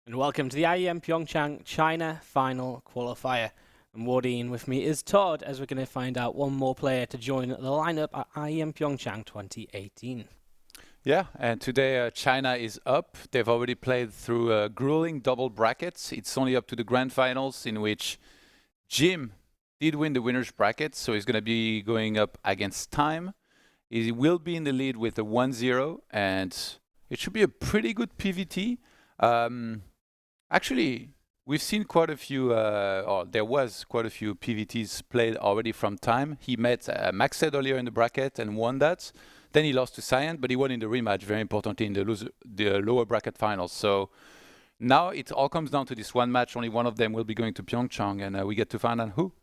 And welcome to the IEM PyeongChang China Final Qualifier. And Wardine with me is Todd, as we're going to find out one more player to join the lineup at IEM PyeongChang 2018. Yeah, and today China is up. They've already played through grueling double brackets. It's only up to the grand finals, in which Jim did win the winner's bracket, so he's going to be going up against Time. He will be in the lead with a 1-0, and it should be a pretty good PVT. Actually, we've seen quite a few, or there was quite a few PVTs played already from Time. He met Maxed earlier in the bracket and won that. Then he lost to Cyan, but he won in the rematch, very importantly, in the lower bracket finals. So now it all comes down to this one match. Only one of them will be going to Pyeongchang, and we get to find out who.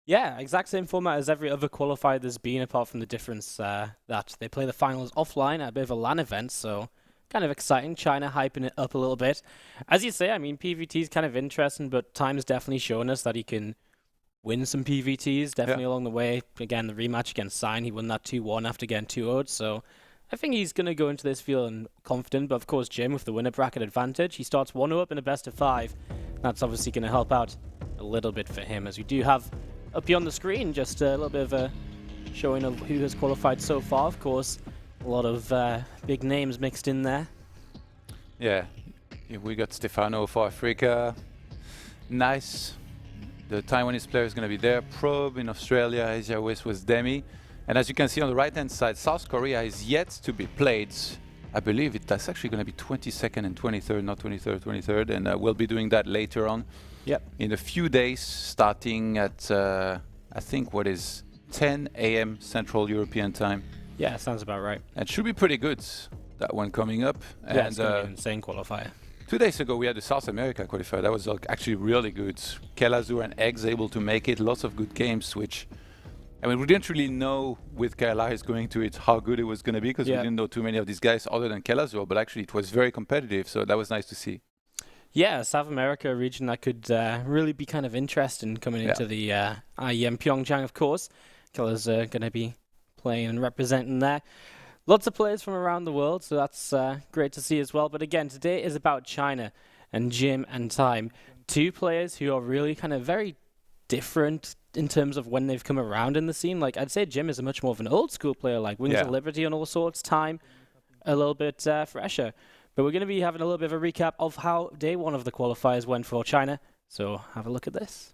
Yeah, exact same format as every other qualifier there's been, apart from the difference that they play the finals offline at a bit of a LAN event, so kind of exciting. China hyping it up a little bit. As you say, I mean, PVT is kind of interesting, but Time's definitely shown us that he can win some PVTs, definitely along the way. Again, the rematch against Cyan, he won that 2-1 after getting 2-0'd, so I think he's going to go into this feeling confident, but of course Jim with the winner bracket advantage, he starts 1-0 up in a best of 5. That's obviously going to help out a little bit for him, as we do have up here on the screen just a little bit of a showing of who has qualified so far. Of course, a lot of big names mixed in there. Yeah, we got Stefano for Africa. Nice. The Taiwanese player is going to be there. Probe in Australia. Asia West was Demi. And as you can see on the right-hand side, South Korea is yet to be played. I believe that's actually going to be 22nd and 23rd, not 23rd, 23rd. And we'll be doing that later on. Yep. In a few days, starting at, I think, what is 10 a.m. Central European time. Yeah, sounds about right. It should be pretty good, that one coming up. Yeah, and it's going to be an insane qualifier. 2 days ago, we had the South America qualifier. That was actually really good. Kelazur and Eggs able to make it. Lots of good games, which, I mean, we didn't really know with Kailahis going to it how good it was going to be, because we didn't know too many of these guys other than Kelazur, but actually it was very competitive, so that was nice to see. Yeah, South America, a region that could really be kind of interesting coming into the IEM PyeongChang, of course. Killers are going to be playing and representing there. Lots of players from around the world, so that's great to see as well. But again, today is about China and Jim and Time. Two players who are really kind of very different in terms of when they've come around in the scene. Like, I'd say Jim is a much more of an old school player, like Wings of Liberty and all sorts. Time, a little bit fresher. But we're going to be having a little bit of a recap of how day one of the qualifiers went for China. So have a look at this.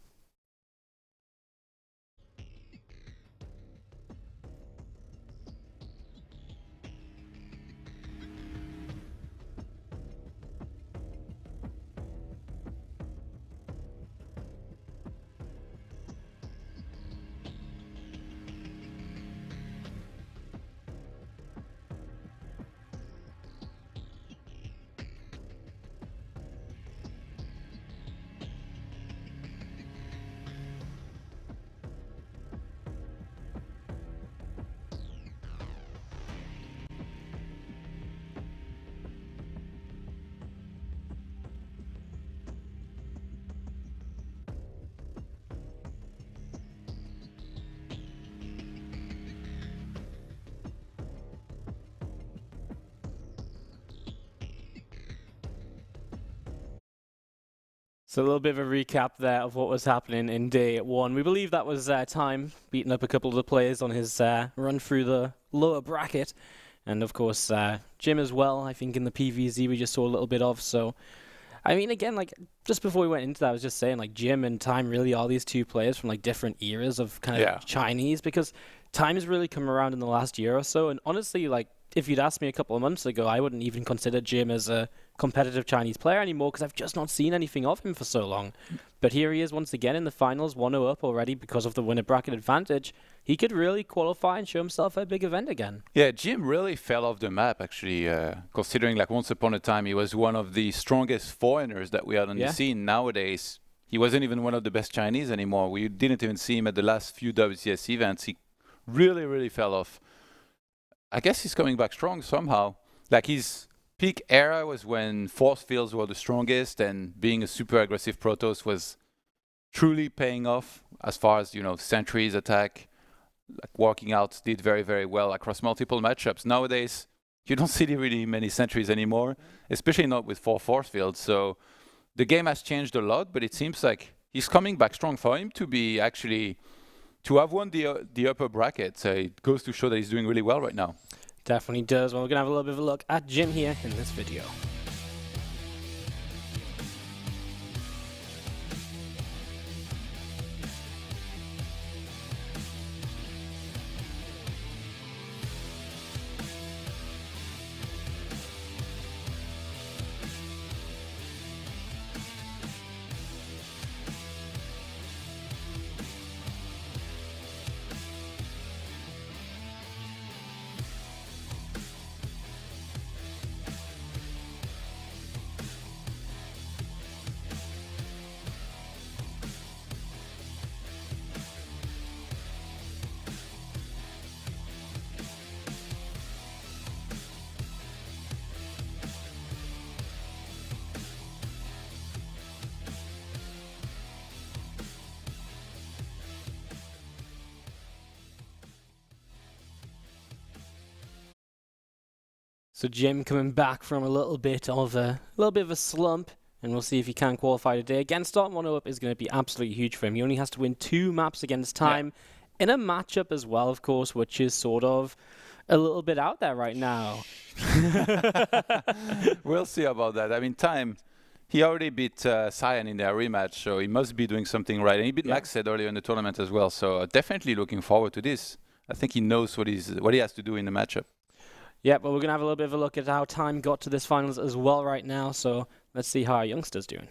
So a little bit of a recap there of what was happening in day one. We believe that was Time beating up a couple of the players on his run through the lower bracket. And of course, Jim as well, I think in the PVZ we just saw a little bit of. So, I mean, again, like just before we went into that, I was just saying like Jim and Time really are these two players from like different eras of kind of Chinese, because Time's really come around in the last year or so. And honestly, like if you'd asked me a couple of months ago, I wouldn't even consider Jim as a competitive Chinese player anymore, because I've just not seen anything of him for so long. But here he is once again in the finals, 1-0 up already because of the winner bracket advantage. He could really qualify and show himself at a big event again. Yeah, Jim really fell off the map, actually, considering like once upon a time he was one of the strongest foreigners that we had on the scene. Nowadays, he wasn't even one of the best Chinese anymore. We didn't even see him at the last few WCS events. He really, really fell off. I guess he's coming back strong somehow. Like his peak era was when force fields were the strongest, and being a super aggressive Protoss was truly paying off as far as, you know, sentries attack. Like walking out did very, very well across multiple matchups. Nowadays, you don't see really many sentries anymore, especially not with 4 force fields. So the game has changed a lot, but it seems like he's coming back strong. For him to be actually to have won the upper bracket, it goes to show that he's doing really well right now. Definitely does. Well, we're gonna have a little bit of a look at Jim here in this video. So Jim coming back from a little bit of a slump, and we'll see if he can qualify today. Again, starting 1-0 up is going to be absolutely huge for him. He only has to win 2 maps against Time in a matchup as well, of course, which is sort of a little bit out there right now. We'll see about that. I mean, Time, he already beat Cyan in their rematch, so he must be doing something right. And he beat Maxed earlier in the tournament as well, so definitely looking forward to this. I think he knows what he has to do in the matchup. Yeah, but we're going to have a little bit of a look at how Time got to this finals as well right now. So let's see how our youngster's doing.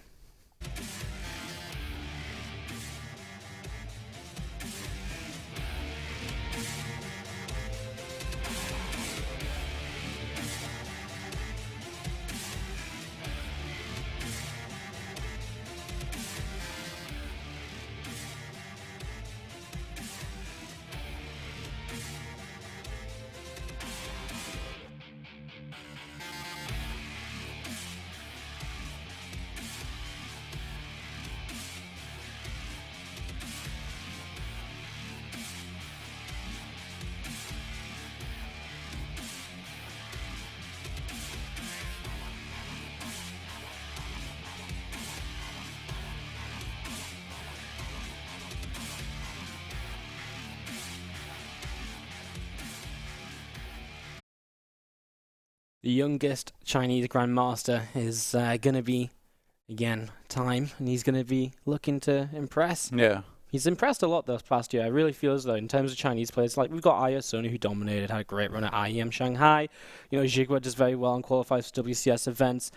The youngest Chinese Grandmaster is going to be, again, Time, and he's going to be looking to impress. Yeah. He's impressed a lot this past year. I really feel as though in terms of Chinese players, like we've got Aya Sony, who dominated, had a great run at IEM Shanghai. You know, Jigwa does very well and qualifies for WCS events.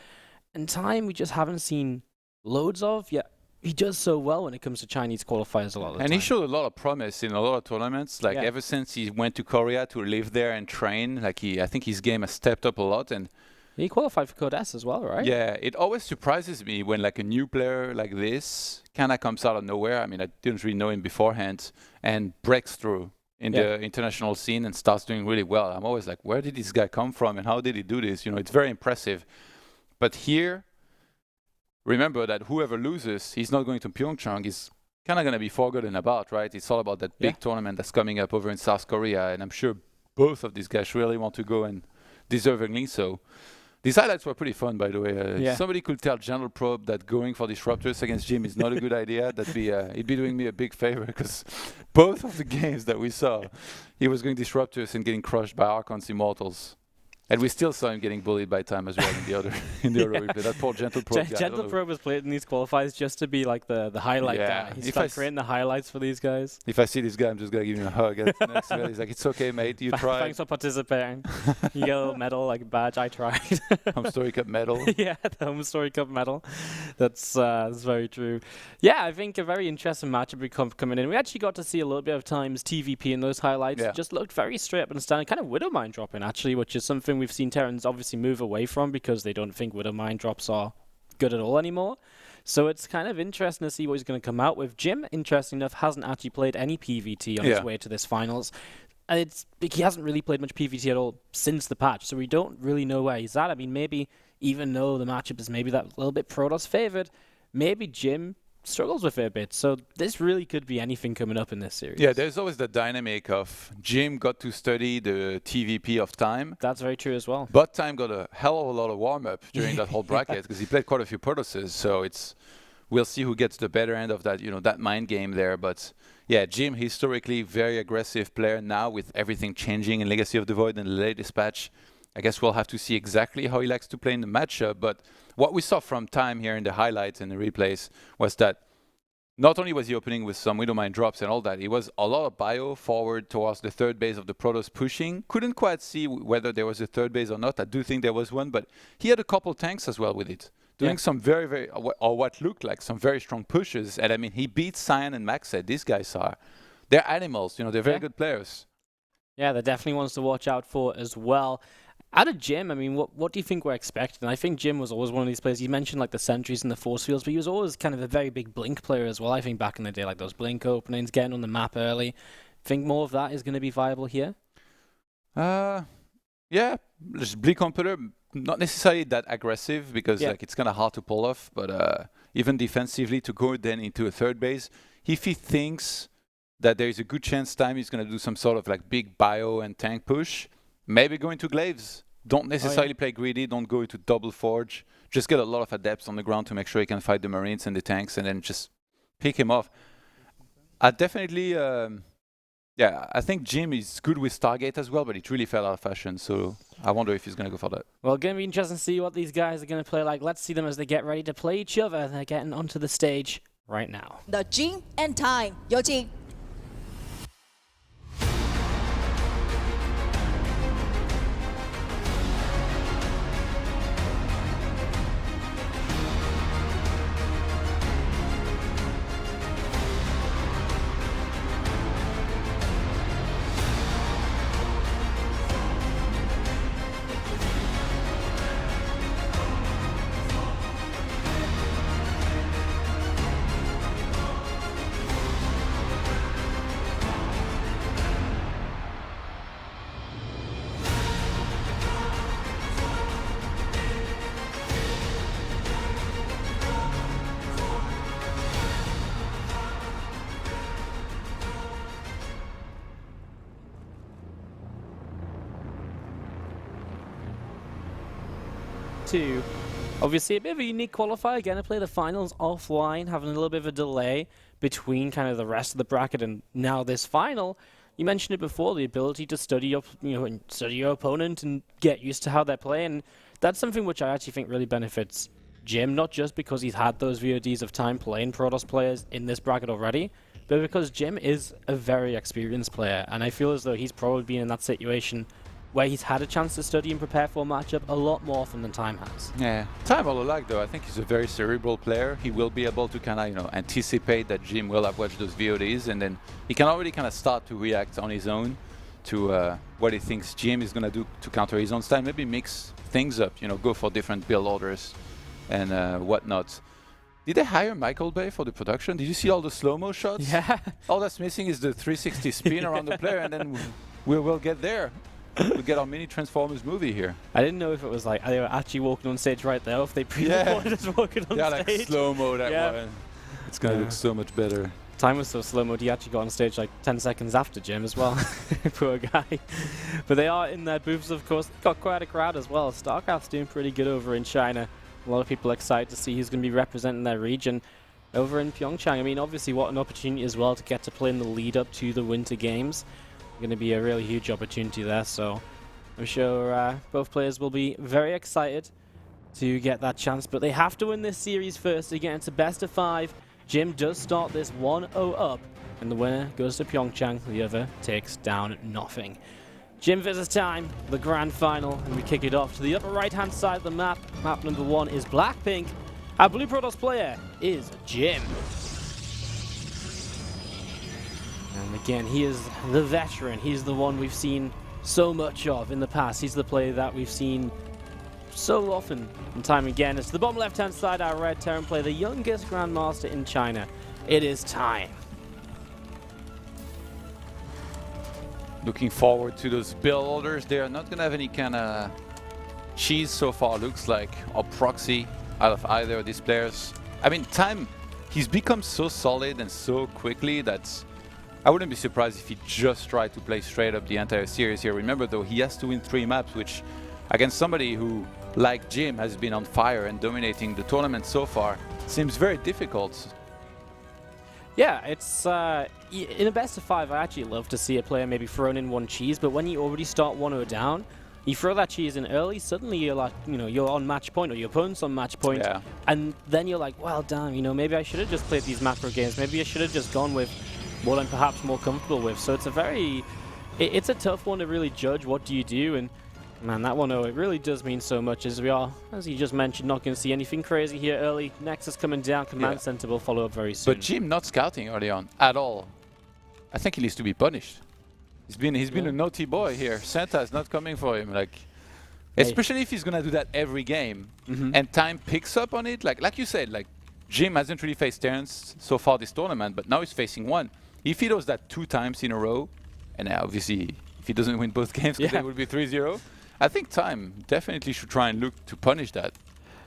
And Time, we just haven't seen loads of, yet he does so well when it comes to Chinese qualifiers a lot of the time. And he showed a lot of promise in a lot of tournaments. Like ever since he went to Korea to live there and train, like I think his game has stepped up a lot. And he qualified for Code S as well, right? Yeah, it always surprises me when like a new player like this kind of comes out of nowhere. I mean, I didn't really know him beforehand and breaks through in the international scene and starts doing really well. I'm always like, where did this guy come from and how did he do this? You know, it's very impressive. But here, remember that whoever loses, he's not going to PyeongChang. He's kind of going to be forgotten about, right? It's all about that big tournament that's coming up over in South Korea. And I'm sure both of these guys really want to go, and deservingly so. These highlights were pretty fun, by the way. Somebody could tell General Probe that going for Disruptors against Jim is not a good idea. He'd be doing me a big favor, because both of the games that we saw, he was going Disruptors and getting crushed by Archon's Immortals. And we still saw him getting bullied by Time as well in the other replay. That poor Gentle Probe guy. Gentle Probe was played in these qualifiers just to be like the highlight guy. He's like creating the highlights for these guys. If I see this guy, I'm just going to give him a hug. He's like, it's okay, mate. You tried. Thanks for participating. You get a little medal, like a badge. I tried. Home Story Cup medal. Yeah, the Home Story Cup medal. That's very true. Yeah, I think a very interesting matchup coming in. We actually got to see a little bit of Time's TvP in those highlights. Yeah. Just looked very straight up and standing, kind of Widowmine dropping actually, which is something we've seen Terrans obviously move away from because they don't think Widowmine drops are good at all anymore. So it's kind of interesting to see what he's going to come out with. Jim, interesting enough, hasn't actually played any PvT on his way to this finals. And he hasn't really played much PvT at all since the patch, so we don't really know where he's at. I mean, maybe even though the matchup is maybe that little bit Protoss favored, maybe Jim struggles with it a bit. So this really could be anything coming up in this series. Yeah, there's always the dynamic of Jim got to study the TvP of Time. That's very true as well. But Time got a hell of a lot of warm-up during that whole bracket because he played quite a few Protosses. So we'll see who gets the better end of that, that mind game there. But yeah, Jim, historically very aggressive player. Now with everything changing in Legacy of the Void and the latest patch, I guess we'll have to see exactly how he likes to play in the matchup. But what we saw from Time here in the highlights and the replays was that not only was he opening with some Widowmine drops and all that, it was a lot of bio forward towards the third base of the Protoss pushing. Couldn't quite see whether there was a third base or not. I do think there was one, but he had a couple tanks as well with it. Doing some very, very, or what looked like some very strong pushes. And I mean, he beat Cyan and Maxed. These guys they're animals, they're very good players. Yeah, they're definitely ones to watch out for as well. Out of Jim, I mean, what do you think we're expecting? I think Jim was always one of these players. You mentioned like the sentries and the force fields, but he was always kind of a very big blink player as well. I think back in the day, like those blink openings, getting on the map early. Think more of that is going to be viable here? Yeah, just blink computer, not necessarily that aggressive because like it's kind of hard to pull off, but even defensively to go then into a third base, if he thinks that there is a good chance Time is going to do some sort of like big bio and tank push, maybe go into Glaives. Don't necessarily play greedy. Don't go into double forge. Just get a lot of adepts on the ground to make sure he can fight the Marines and the tanks and then just pick him off. I definitely, I think Jim is good with Stargate as well, but it really fell out of fashion. So I wonder if he's going to go for that. Well, going to be interesting to see what these guys are going to play like. Let's see them as they get ready to play each other. They're getting onto the stage right now. The Jim and Time, 有请。Obviously a bit of a unique qualifier, going to play the finals offline, having a little bit of a delay between kind of the rest of the bracket and now this final. You mentioned it before, the ability to study your, study your opponent and get used to how they're playing. That's something which I actually think really benefits Jim, not just because he's had those VODs of time playing Protoss players in this bracket already, but because Jim is a very experienced player, and I feel as though he's probably been in that situation where he's had a chance to study and prepare for a matchup a lot more often than Time has. Yeah, Time all alike though, I think he's a very cerebral player. He will be able to kind of, anticipate that Jim will have watched those VODs, and then he can already kind of start to react on his own to what he thinks Jim is going to do to counter his own style. Maybe mix things up, go for different build orders and whatnot. Did they hire Michael Bay for the production? Did you see all the slow-mo shots? Yeah. All that's missing is the 360 spin around the player, and then we'll get there. We'll get our mini Transformers movie here. I didn't know if it was like they were actually walking on stage right there, or if they pre-recorded us walking on stage. Yeah, like slow-mo that one. It's going to look so much better. Time was so slow-mo, he actually got on stage like 10 seconds after Jim as well. Poor guy. But they are in their booths, of course. Got quite a crowd as well. StarCraft's doing pretty good over in China. A lot of people excited to see who's going to be representing their region over in PyeongChang. I mean, obviously, what an opportunity as well to get to play in the lead-up to the Winter Games. Going to be a really huge opportunity there, so I'm sure both players will be very excited to get that chance, but they have to win this series first to get into best of 5. Jim does start this 1-0 up, and the winner goes to PyeongChang. The other takes down nothing. Jim versus Time, the grand final, and we kick it off to the upper right-hand side of the map. Map number 1 is Blackpink. Our Blue Protoss player is Jim. And again, he is the veteran. He's the one we've seen so much of in the past. He's the player that we've seen so often and time again. It's the bottom left-hand side, our red Terran player, the youngest Grandmaster in China. It is Time. Looking forward to those build orders. They are not going to have any kind of cheese so far, looks like, or proxy out of either of these players. I mean, Time he's become so solid and so quickly that I wouldn't be surprised if he just tried to play straight up the entire series here. Remember though, he has to win 3 maps, which against somebody who, like Jim, has been on fire and dominating the tournament so far, seems very difficult. Yeah, it's in a best of 5, I actually love to see a player maybe thrown in 1 cheese, but when you already start 1-0 down, you throw that cheese in early, suddenly you're like, you know, you're on match point or your opponent's on match point, and then you're like, well, damn, you know, maybe I should have just played these macro games, maybe I should have just gone with what I'm perhaps more comfortable with. So it's a very, it's a tough one to really judge. What do you do? And man, that 1-0, it really does mean so much, as we are, as you just mentioned, not going to see anything crazy here early. Nexus coming down, Command Center will follow up very soon. But Jim not scouting early on at all. I think he needs to be punished. He's been a naughty boy here. Santa is not coming for him, like, especially if he's gonna do that every game, and time picks up on it. Like you said, like Jim hasn't really faced Terrence so far this tournament, but now he's facing 1. If he does that 2 times in a row, and obviously if he doesn't win both games, because it will be 3-0. I think Time definitely should try and look to punish that.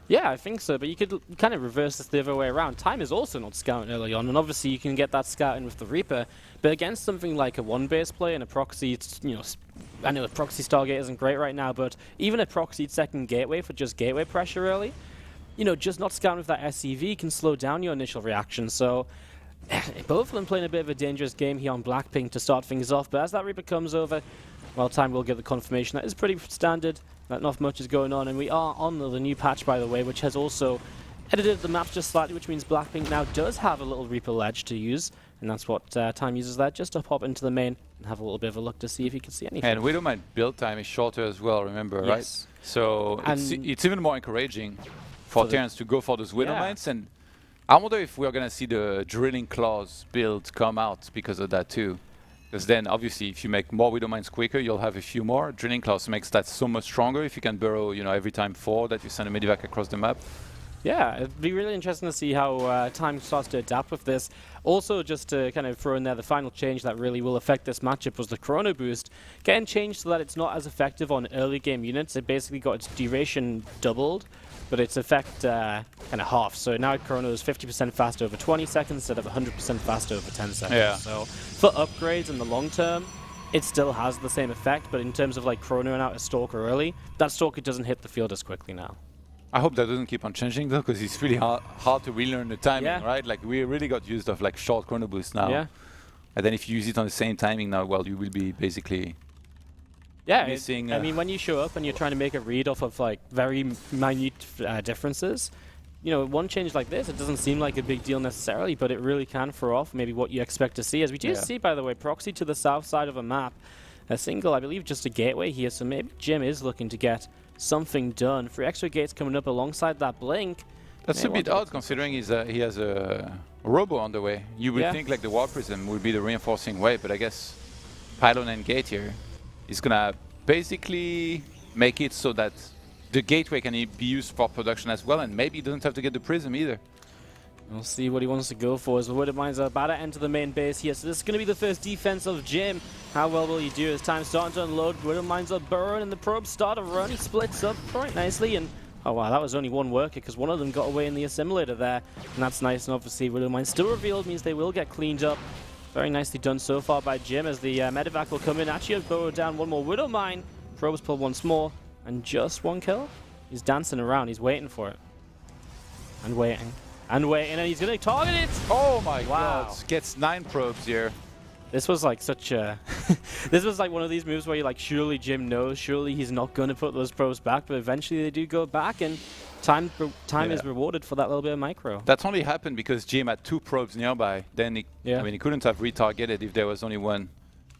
Yeah, I think so, but you could kind of reverse this the other way around. Time is also not scouting early on, and obviously you can get that scouting with the Reaper, but against something like a 1-base play and a proxy, it's, you know, I know a proxy Stargate isn't great right now, but even a proxied second gateway for just gateway pressure early, you know, just not scouting with that SCV can slow down your initial reaction. So both of them playing a bit of a dangerous game here on Blackpink to start things off, but as that Reaper comes over, well, Time will get the confirmation. That is pretty standard, that not much is going on, and we are on the new patch, by the way, which has also edited the maps just slightly, which means Blackpink now does have a little Reaper ledge to use, and that's what Time uses that, just to pop into the main and have a little bit of a look to see if he can see anything. And Widowmine build time is shorter as well, remember, right? So it's even more encouraging for Terrence to go for those Widowmines, and I wonder if we're going to see the Drilling Claws build come out because of that too. Because then, obviously, if you make more Widowmines quicker, you'll have a few more. Drilling Claws makes that so much stronger if you can burrow, you know, every time 4 that you send a Medivac across the map. Yeah, it'd be really interesting to see how Time starts to adapt with this. Also, just to kind of throw in there, the final change that really will affect this matchup was the Chrono Boost. Getting changed so that it's not as effective on early game units. It basically got its duration doubled, but its effect kind of half. So now Chrono is 50% faster over 20 seconds instead of 100% faster over 10 seconds. Yeah. So for upgrades in the long term, it still has the same effect, but in terms of like chronoing out a Stalker early, that Stalker doesn't hit the field as quickly now. I hope that doesn't keep on changing though, because it's really hard to relearn the timing, right? Like we really got used of like short Chrono Boost now. Yeah. And then if you use it on the same timing now, well, you will be basically missing. I mean, when you show up and you're trying to make a read off of like very minute differences, you know, one change like this, it doesn't seem like a big deal necessarily, but it really can throw off maybe what you expect to see. As we do see, by the way, proxy to the south side of a map, a single, I believe, just a gateway here. So maybe Jim is looking to get something done. 3 extra gates coming up alongside that blink. That's a bit odd considering he has a robo on the way. You would think like the War Prism would be the reinforcing way, but I guess Pylon and Gate here is gonna basically make it so that the gateway can be used for production as well, and maybe he doesn't have to get the Prism either. We'll see what he wants to go for as the Widowmines are about to enter the main base here. So this is going to be the first defense of Jim. How well will he do as time starting to unload? Widowmines are burrowing and the probes start to run. He splits up quite nicely, and oh wow, that was only one worker because one of them got away in the assimilator there. And that's nice, and obviously Widowmines still revealed means they will get cleaned up. Very nicely done so far by Jim as the Medivac will come in. Actually burrow down one more Widowmine. Probes pull once more, and just one kill. He's dancing around, he's waiting for it. And waiting. And waiting, and he's going to target it! Oh my god, gets 9 probes here. This was like such a... this was like one of these moves where you're like, surely Jim knows, surely he's not going to put those probes back, but eventually they do go back, and time is rewarded for that little bit of micro. That's only happened because Jim had 2 probes nearby. Then he, I mean, he couldn't have retargeted if there was only one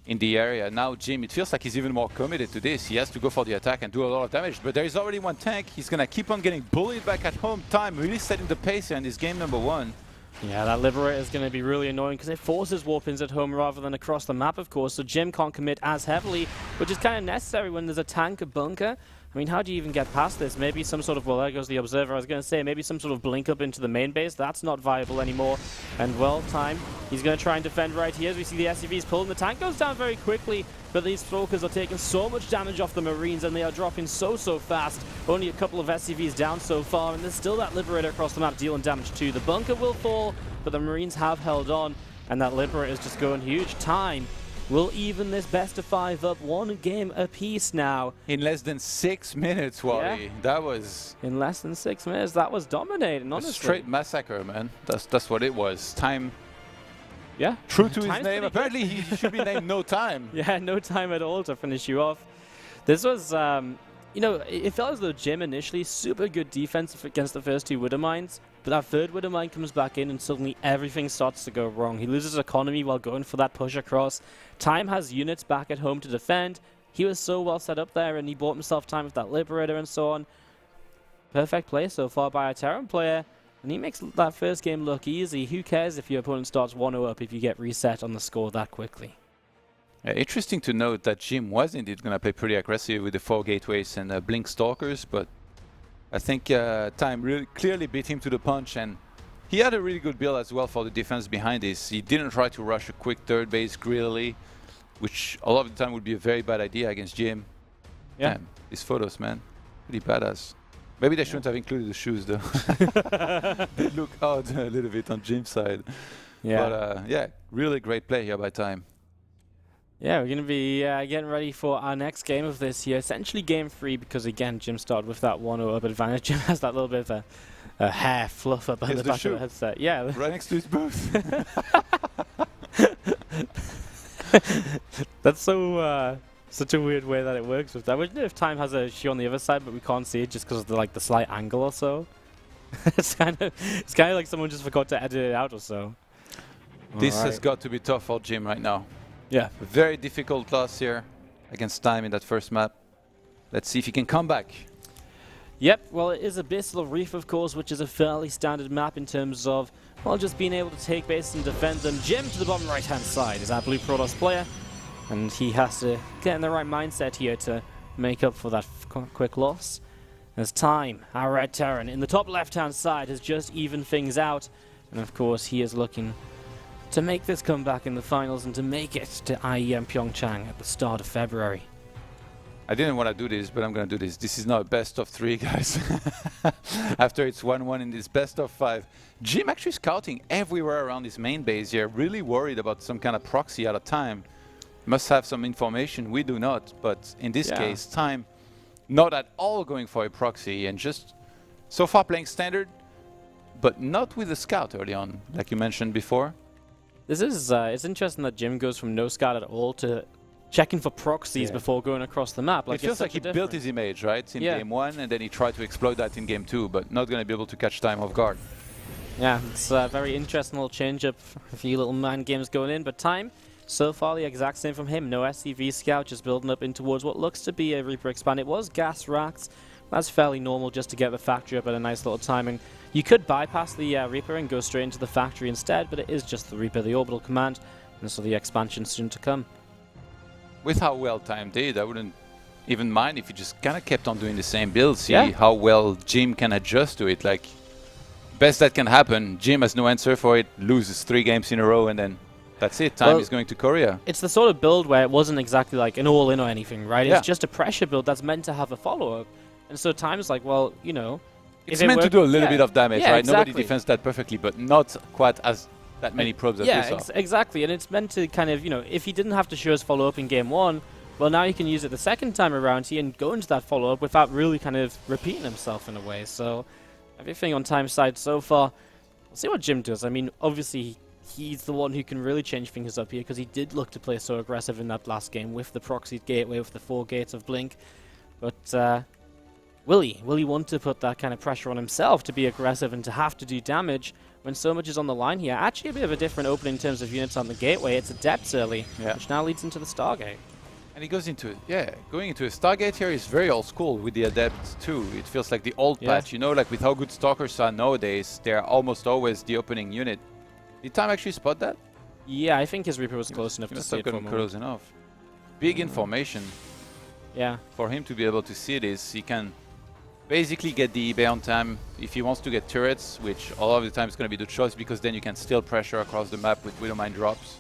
in the area. Now Jim, it feels like he's even more committed to this. He has to go for the attack and do a lot of damage, but there is already one tank. He's gonna keep on getting bullied back at home. Time really setting the pace here in this game number 1. Yeah, that Liberator is going to be really annoying because it forces warp-ins at home rather than across the map, of course, so Jim can't commit as heavily, which is kind of necessary when there's a tank, a bunker. I mean, how do you even get past this? Maybe some sort of, well, there goes the Observer. I was going to say, maybe some sort of blink up into the main base. That's not viable anymore. And, well, Time He's going to try and defend right here as we see the SCVs pulling. The tank goes down very quickly, but these Stalkers are taking so much damage off the Marines and they are dropping so fast. Only a couple of SCVs down so far, and there's still that Liberator across the map dealing damage too. The bunker will fall, but the Marines have held on, and that Liberator is just going huge. Time will even this best of 5 up 1 game apiece now. In less than 6 minutes, Wally. Yeah. That was... In less than 6 minutes, that was dominating, honestly. A straight massacre, man. That's what it was. Time... Yeah. True to his Time's name. pretty good. Apparently, he should be named No Time. Yeah, no time at all to finish you off. This was, you know, it felt as though Jim initially super good defense against the first 2 Widow Mines, but that third Widow Mine comes back in and suddenly everything starts to go wrong. He loses economy while going for that push across. Time has units back at home to defend. He was so well set up there and he bought himself time with that Liberator and so on. Perfect play so far by a Terran player. And he makes that first game look easy. Who cares if your opponent starts 1-0 up if you get reset on the score that quickly? Interesting to note that Jim was indeed going to play pretty aggressive with the 4 gateways and Blink Stalkers, but I think Time really clearly beat him to the punch, and he had a really good build as well for the defense behind this. He didn't try to rush a quick third base greedily, which a lot of the time would be a very bad idea against Jim. Yeah. Man, these photos, man, pretty badass. Maybe they shouldn't have included the shoes, though. They look odd a little bit on Jim's side. Yeah. But yeah, really great play here by Time. Yeah, we're going to be getting ready for our next game of this here. Essentially game 3 because, again, Jim started with that 1-0 up advantage. Jim has that little bit of a hair fluff up on the back of the headset. Yeah. Right next to his booth. That's so... such a weird way that it works with that. I wonder if Time has a shoe on the other side, but we can't see it just because of the slight angle or so. It's kind of like someone just forgot to edit it out or so. This has got to be tough for Jim right now. Yeah. Very difficult loss here against Time in that first map. Let's see if he can come back. Yep, well, it is Abyssal Reef, of course, which is a fairly standard map in terms of, well, just being able to take base and defend them. Jim to the bottom right-hand side is our Blue Protoss player. And he has to get in the right mindset here to make up for that quick loss. As Time, our Red Terran, in the top left-hand side has just evened things out. And of course, he is looking to make this comeback in the finals and to make it to IEM PyeongChang at the start of February. I didn't want to do this, but I'm going to do this. This is now a best of 3, guys. After it's 1-1 in this best of 5. Jim actually scouting everywhere around his main base here, really worried about some kind of proxy at a time. Must have some information, we do not, but in this case, Time not at all going for a proxy and just so far playing standard, but not with a scout early on, like you mentioned before. This is, it's interesting that Jim goes from no scout at all to checking for proxies before going across the map. Like, it feels like he built his image, right, in game 1, and then he tried to exploit that in game 2, but not going to be able to catch Time off guard. Yeah, it's a very interesting little change-up, a few little mind games going in, but Time, so far the exact same from him. No SCV scout, just building up in towards what looks to be a Reaper expand. It was gas racks. That's fairly normal just to get the factory up at a nice little timing. You could bypass the Reaper and go straight into the factory instead, but it is just the Reaper, the orbital command, and so the expansion soon to come. With how well Time did, I wouldn't even mind if he just kind of kept on doing the same build, see how well Jim can adjust to it. Like, best that can happen, Jim has no answer for it, loses 3 games in a row, and then that's it. Time is going to Korea. It's the sort of build where it wasn't exactly like an all-in or anything, right? It's just a pressure build that's meant to have a follow-up. And so Time's like, well, you know... It's meant to do a little bit of damage, right? Exactly. Nobody defends that perfectly, but not quite as that many probes as we saw. Exactly. And it's meant to kind of, you know, if he didn't have to show us follow-up in game 1, well, now he can use it the second time around here and go into that follow-up without really kind of repeating himself in a way. So everything on Time's side so far. We'll see what Jim does. I mean, obviously... he's the one who can really change things up here because he did look to play so aggressive in that last game with the proxy gateway, with the 4 gates of Blink. But will he want to put that kind of pressure on himself to be aggressive and to have to do damage when so much is on the line here? Actually, a bit of a different opening in terms of units on the gateway. It's Adepts early, which now leads into the Stargate. And he goes into it, going into a Stargate here is very old school with the Adepts too. It feels like the old patch, you know, like with how good Stalkers are nowadays, they're almost always the opening unit. Did Time actually spot that? Yeah, I think his Reaper was close enough to see it for a moment. Close enough. Big information. Yeah. For him to be able to see this, he can basically get the eBay on time if he wants to get turrets, which a lot of the time is going to be the choice because then you can still pressure across the map with Widowmine drops.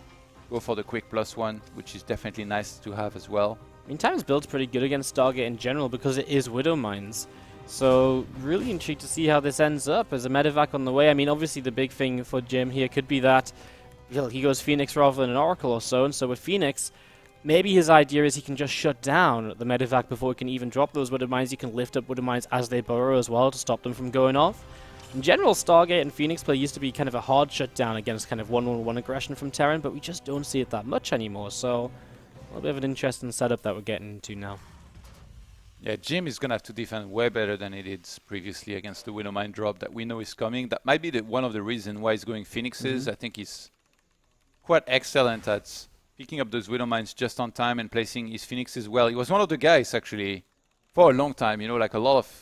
Go for the quick +1, which is definitely nice to have as well. I mean, Time's build's pretty good against Stargate in general because it is Widow Mines. So, really intrigued to see how this ends up as a medevac on the way. I mean, obviously the big thing for Jim here could be that he goes Phoenix rather than an Oracle or so, and so with Phoenix, maybe his idea is he can just shut down the medevac before he can even drop those Widow Mines. He can lift up Widow Mines as they burrow as well to stop them from going off. In general, Stargate and Phoenix play used to be kind of a hard shutdown against kind of 1-1-1 aggression from Terran, but we just don't see it that much anymore, so a little bit of an interesting setup that we're getting into now. Yeah, Jim is going to have to defend way better than he did previously against the Widowmine drop that we know is coming. That might be one of the reasons why he's going Phoenixes. I think he's quite excellent at picking up those Widowmines just on time and placing his Phoenixes well. He was one of the guys, actually, for a long time. You know, like a lot of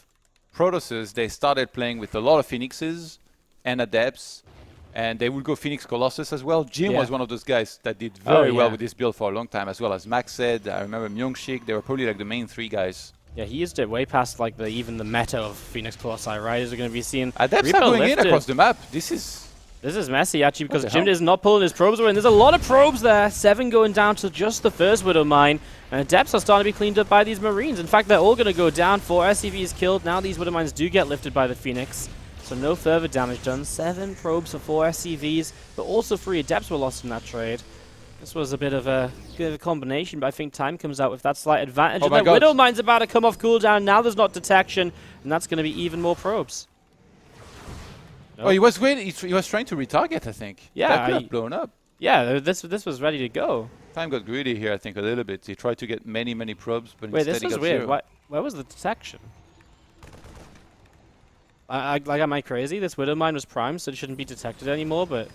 Protosses, they started playing with a lot of Phoenixes and Adepts, and they would go Phoenix Colossus as well. Jim was one of those guys that did very well with this build for a long time, as well as Max said. I remember PyeongChang. They were probably like the main 3 guys. Yeah, he used it way past like even the meta of Phoenix Colossi, right? As we're going to be seeing Adepts are going in across the map. This is messy, actually, because Jim is not pulling his probes away. And there's a lot of probes there. 7 going down to just the first Widow Mine. And Adepts are starting to be cleaned up by these Marines. In fact, they're all going to go down. 4 SCVs killed. Now these Widow Mines do get lifted by the Phoenix. So no further damage done. 7 probes for 4 SCVs. But also 3 Adepts were lost in that trade. This was a bit of a combination, but I think Time comes out with that slight advantage. And then Widow Mine's about to come off cooldown. Now there's not detection. And that's going to be even more probes. Oh, he was waiting. He was trying to retarget, I think. Yeah, that could have blown up. Yeah, this was ready to go. Time got greedy here, I think, a little bit. He tried to get many probes, but wait, instead this he was got weird. 0. Where was the detection? Am I crazy? This Widow Mine was primed, so it shouldn't be detected anymore. But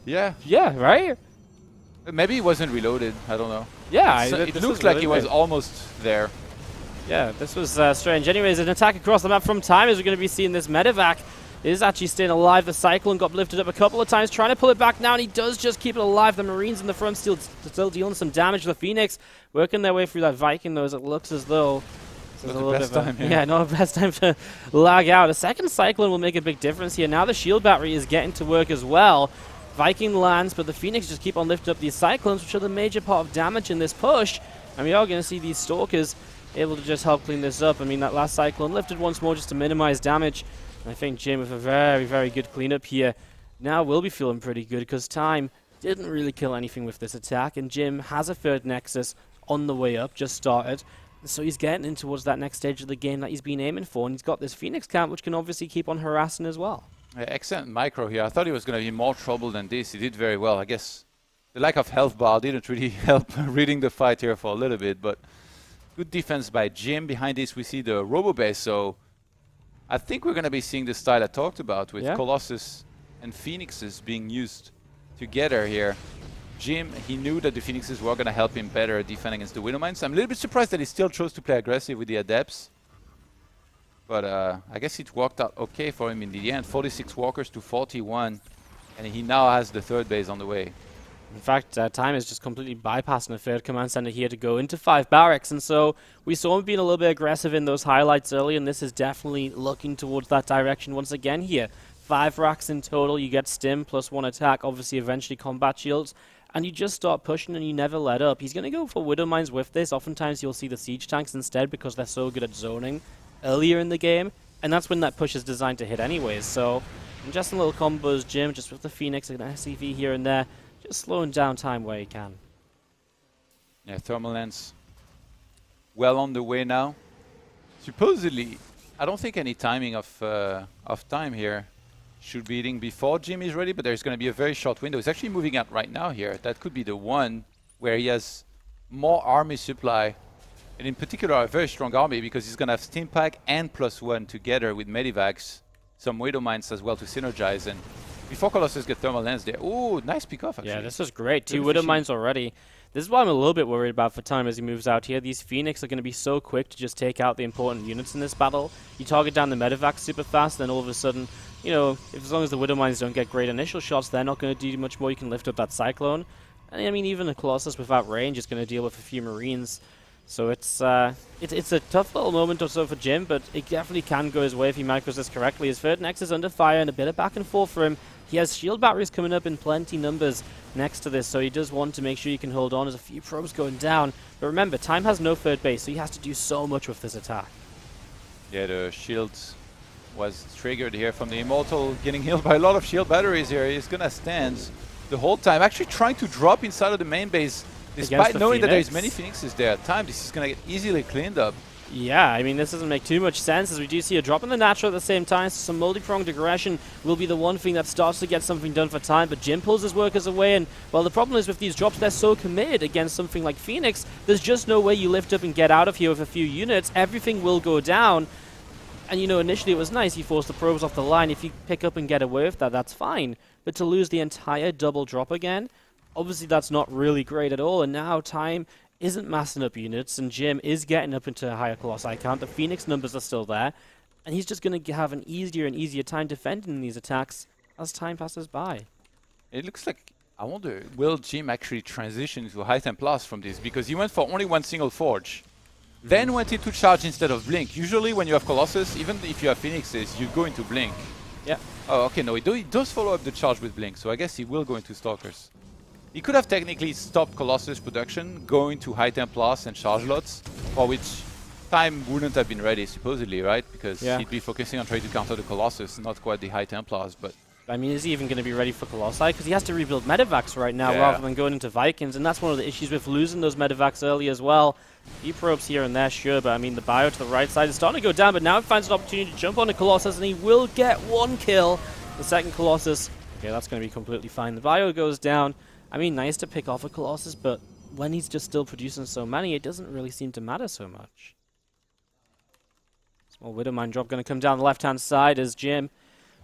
yeah, right. Maybe he wasn't reloaded. I don't know. Yeah, it looks like he was almost there. Yeah, this was strange. Anyways, an attack across the map from Time as we're going to be seeing this medevac is actually staying alive. The Cyclone got lifted up a couple of times, trying to pull it back now, and he does just keep it alive. The Marines in the front still dealing some damage. The Phoenix working their way through that Viking, though, as it looks as though not the best time. Yeah, not the best time to lag out. A second Cyclone will make a big difference here. Now the shield battery is getting to work as well. Viking lands, but the Phoenix just keep on lifting up these Cyclones, which are the major part of damage in this push. And we are going to see these Stalkers able to just help clean this up. I mean, that last Cyclone lifted once more just to minimize damage. And I think Jim with a very, very good cleanup here now will be feeling pretty good because Time didn't really kill anything with this attack. And Jim has a third Nexus on the way up, just started. So he's getting in towards that next stage of the game that he's been aiming for. And he's got this Phoenix camp, which can obviously keep on harassing as well. Yeah, excellent micro here. I thought he was going to be more trouble than this. He did very well. I guess the lack of health bar didn't really help reading the fight here for a little bit, but good defense by Jim. Behind this, we see the Robo Base. So I think we're going to be seeing the style I talked about with Colossus and Phoenixes being used together here. Jim, he knew that the Phoenixes were going to help him better defend against the Widow Mines. I'm a little bit surprised that he still chose to play aggressive with the Adepts. But I guess it worked out okay for him in the end. 46 walkers to 41. And he now has the third base on the way. In fact, Time is just completely bypassing the third command center here to go into 5 barracks. And so we saw him being a little bit aggressive in those highlights early. And this is definitely looking towards that direction once again here. 5 racks in total. You get stim plus 1 attack. Obviously, eventually combat shields. And you just start pushing and you never let up. He's going to go for Widow Mines with this. Oftentimes you'll see the siege tanks instead because they're so good at zoning earlier in the game, and that's when that push is designed to hit anyways. So just some little combos, Jim, just with the Phoenix and SCV here and there, just slowing down Time where he can. Yeah, Thermal Lens well on the way now. Supposedly, I don't think any timing of time here should be hitting before Jim is ready, but there's going to be a very short window. He's actually moving out right now here. That could be the one where he has more army supply. And in particular, a very strong army because he's going to have Steam Pack and +1 together with Medivacs, some Widow Mines as well to synergize. And before Colossus get Thermal Lens there, ooh, nice pick off actually. Yeah, this is great. 2 Widow Mines already. This is what I'm a little bit worried about for Time as he moves out here. These Phoenix are going to be so quick to just take out the important units in this battle. You target down the Medivac super fast, then all of a sudden, you know, as long as the Widow Mines don't get great initial shots, they're not going to do much more. You can lift up that Cyclone. And I mean, even a Colossus without range is going to deal with a few Marines. So it's a tough little moment or so for Jim, but it definitely can go his way if he micros this correctly. His third Nex is under fire and a bit of back and forth for him. He has shield batteries coming up in plenty numbers next to this, so he does want to make sure he can hold on. There's a few probes going down. But remember, Time has no third base, so he has to do so much with this attack. Yeah, the shield was triggered here from the Immortal, getting healed by a lot of shield batteries here. He's gonna stand the whole time, actually trying to drop inside of the main base, despite knowing that there's many Phoenixes there. Time, this is gonna get easily cleaned up. Yeah, I mean, this doesn't make too much sense, as we do see a drop in the natural at the same time, so some multi-pronged aggression will be the one thing that starts to get something done for Time, but Jim pulls his workers away, and, well, the problem is with these drops, they're so committed against something like Phoenix, there's just no way you lift up and get out of here with a few units. Everything will go down, and, you know, initially it was nice, he forced the probes off the line. If you pick up and get away with that, that's fine, but to lose the entire double drop again, obviously that's not really great at all, and now Time isn't massing up units, and Jim is getting up into a higher Colossi count. The Phoenix numbers are still there, and he's just going to have an easier and easier time defending these attacks as time passes by. It looks like, I wonder, will Jim actually transition to High Temp Plus from this? Because he went for only one single Forge, then went into Charge instead of Blink. Usually when you have Colossus, even if you have Phoenixes, you go into Blink. Yeah. Oh, okay, no, he does follow up the Charge with Blink, so I guess he will go into Stalkers. He could have technically stopped Colossus production, going to High Temp Plus and Charge Lots, for which Time wouldn't have been ready, supposedly, right? Because he'd be focusing on trying to counter the Colossus, not quite the High Temp Plus, but... I mean, is he even going to be ready for Colossi? Because he has to rebuild Medivacs right now rather than going into Vikings, and that's one of the issues with losing those Medivacs early as well. Few probes here and there, sure, but I mean, the bio to the right side is starting to go down, but now he finds an opportunity to jump on a Colossus, and he will get one kill. The second Colossus, okay, that's going to be completely fine. The bio goes down. I mean, nice to pick off a Colossus, but when he's just still producing so many, it doesn't really seem to matter so much. Small Widowmine drop going to come down the left-hand side as Jim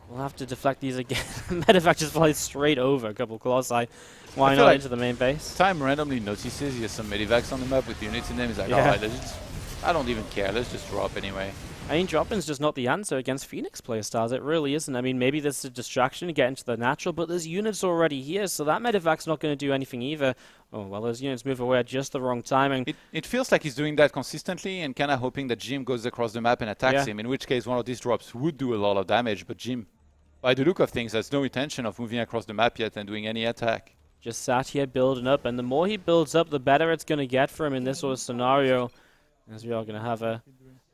will have to deflect these again. Medivac just flies straight over a couple Colossi. Why not into the main base? Time randomly notices he has some Medivacs on the map with units in them. He's like, alright, I don't even care, let's just drop anyway. I mean, dropping's just not the answer against Phoenix playstyles. It really isn't. I mean, maybe this is a distraction to get into the natural, but there's units already here, so that Medivac's not going to do anything either. Oh, well, those units move away at just the wrong timing. It feels like he's doing that consistently and kind of hoping that Jim goes across the map and attacks him, in which case one of these drops would do a lot of damage, but Jim, by the look of things, has no intention of moving across the map yet and doing any attack. Just sat here building up, and the more he builds up, the better it's going to get for him in this sort of scenario. As we are going to have a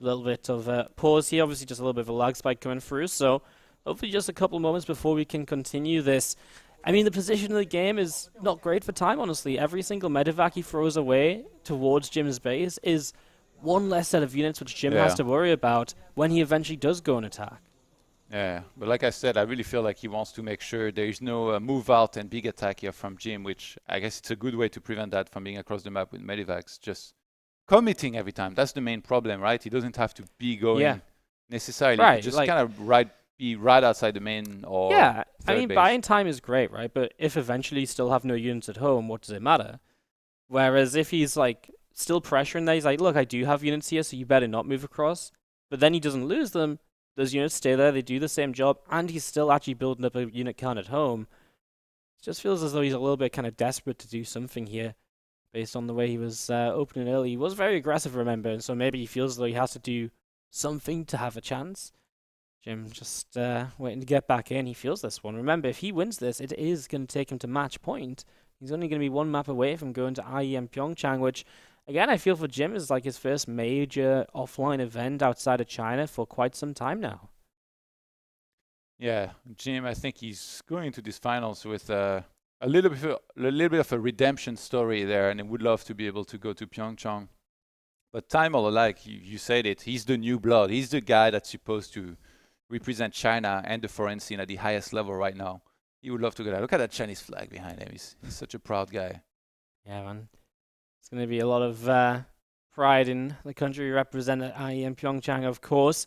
little bit of a pause here, obviously just a little bit of a lag spike coming through, so hopefully just a couple moments before we can continue this. I mean, the position of the game is not great for Time, honestly. Every single Medivac he throws away towards Jim's base is one less set of units which Jim has to worry about when he eventually does go and attack. Yeah, but like I said, I really feel like he wants to make sure there is no move out and big attack here from Jim, which I guess it's a good way to prevent that from being across the map with Medivacs. Just committing every time. That's the main problem, right? He doesn't have to be going necessarily. Right, just like kind of be right outside the main or I mean, base. buying time is great, right? But if eventually you still have no units at home, what does it matter? Whereas if he's like still pressuring that, he's like, look, I do have units here, so you better not move across. But then he doesn't lose them. Those units stay there, they do the same job, and he's still actually building up a unit count at home. It just feels as though he's a little bit kind of desperate to do something here. Based on the way he was opening early. He was very aggressive, remember, and so maybe he feels as though he has to do something to have a chance. Jim just waiting to get back in. He feels this one. Remember, if he wins this, it is going to take him to match point. He's only going to be one map away from going to IEM PyeongChang, which, again, I feel for Jim is like his first major offline event outside of China for quite some time now. Yeah, Jim, I think he's going to these finals with a little bit of a redemption story there, and he would love to be able to go to PyeongChang. But Time all alike, you said it, he's the new blood. He's the guy that's supposed to represent China and the foreign scene at the highest level right now. He would love to go there. Look at that Chinese flag behind him. He's such a proud guy. Yeah, man. It's going to be a lot of pride in the country we represent at IEM PyeongChang, of course,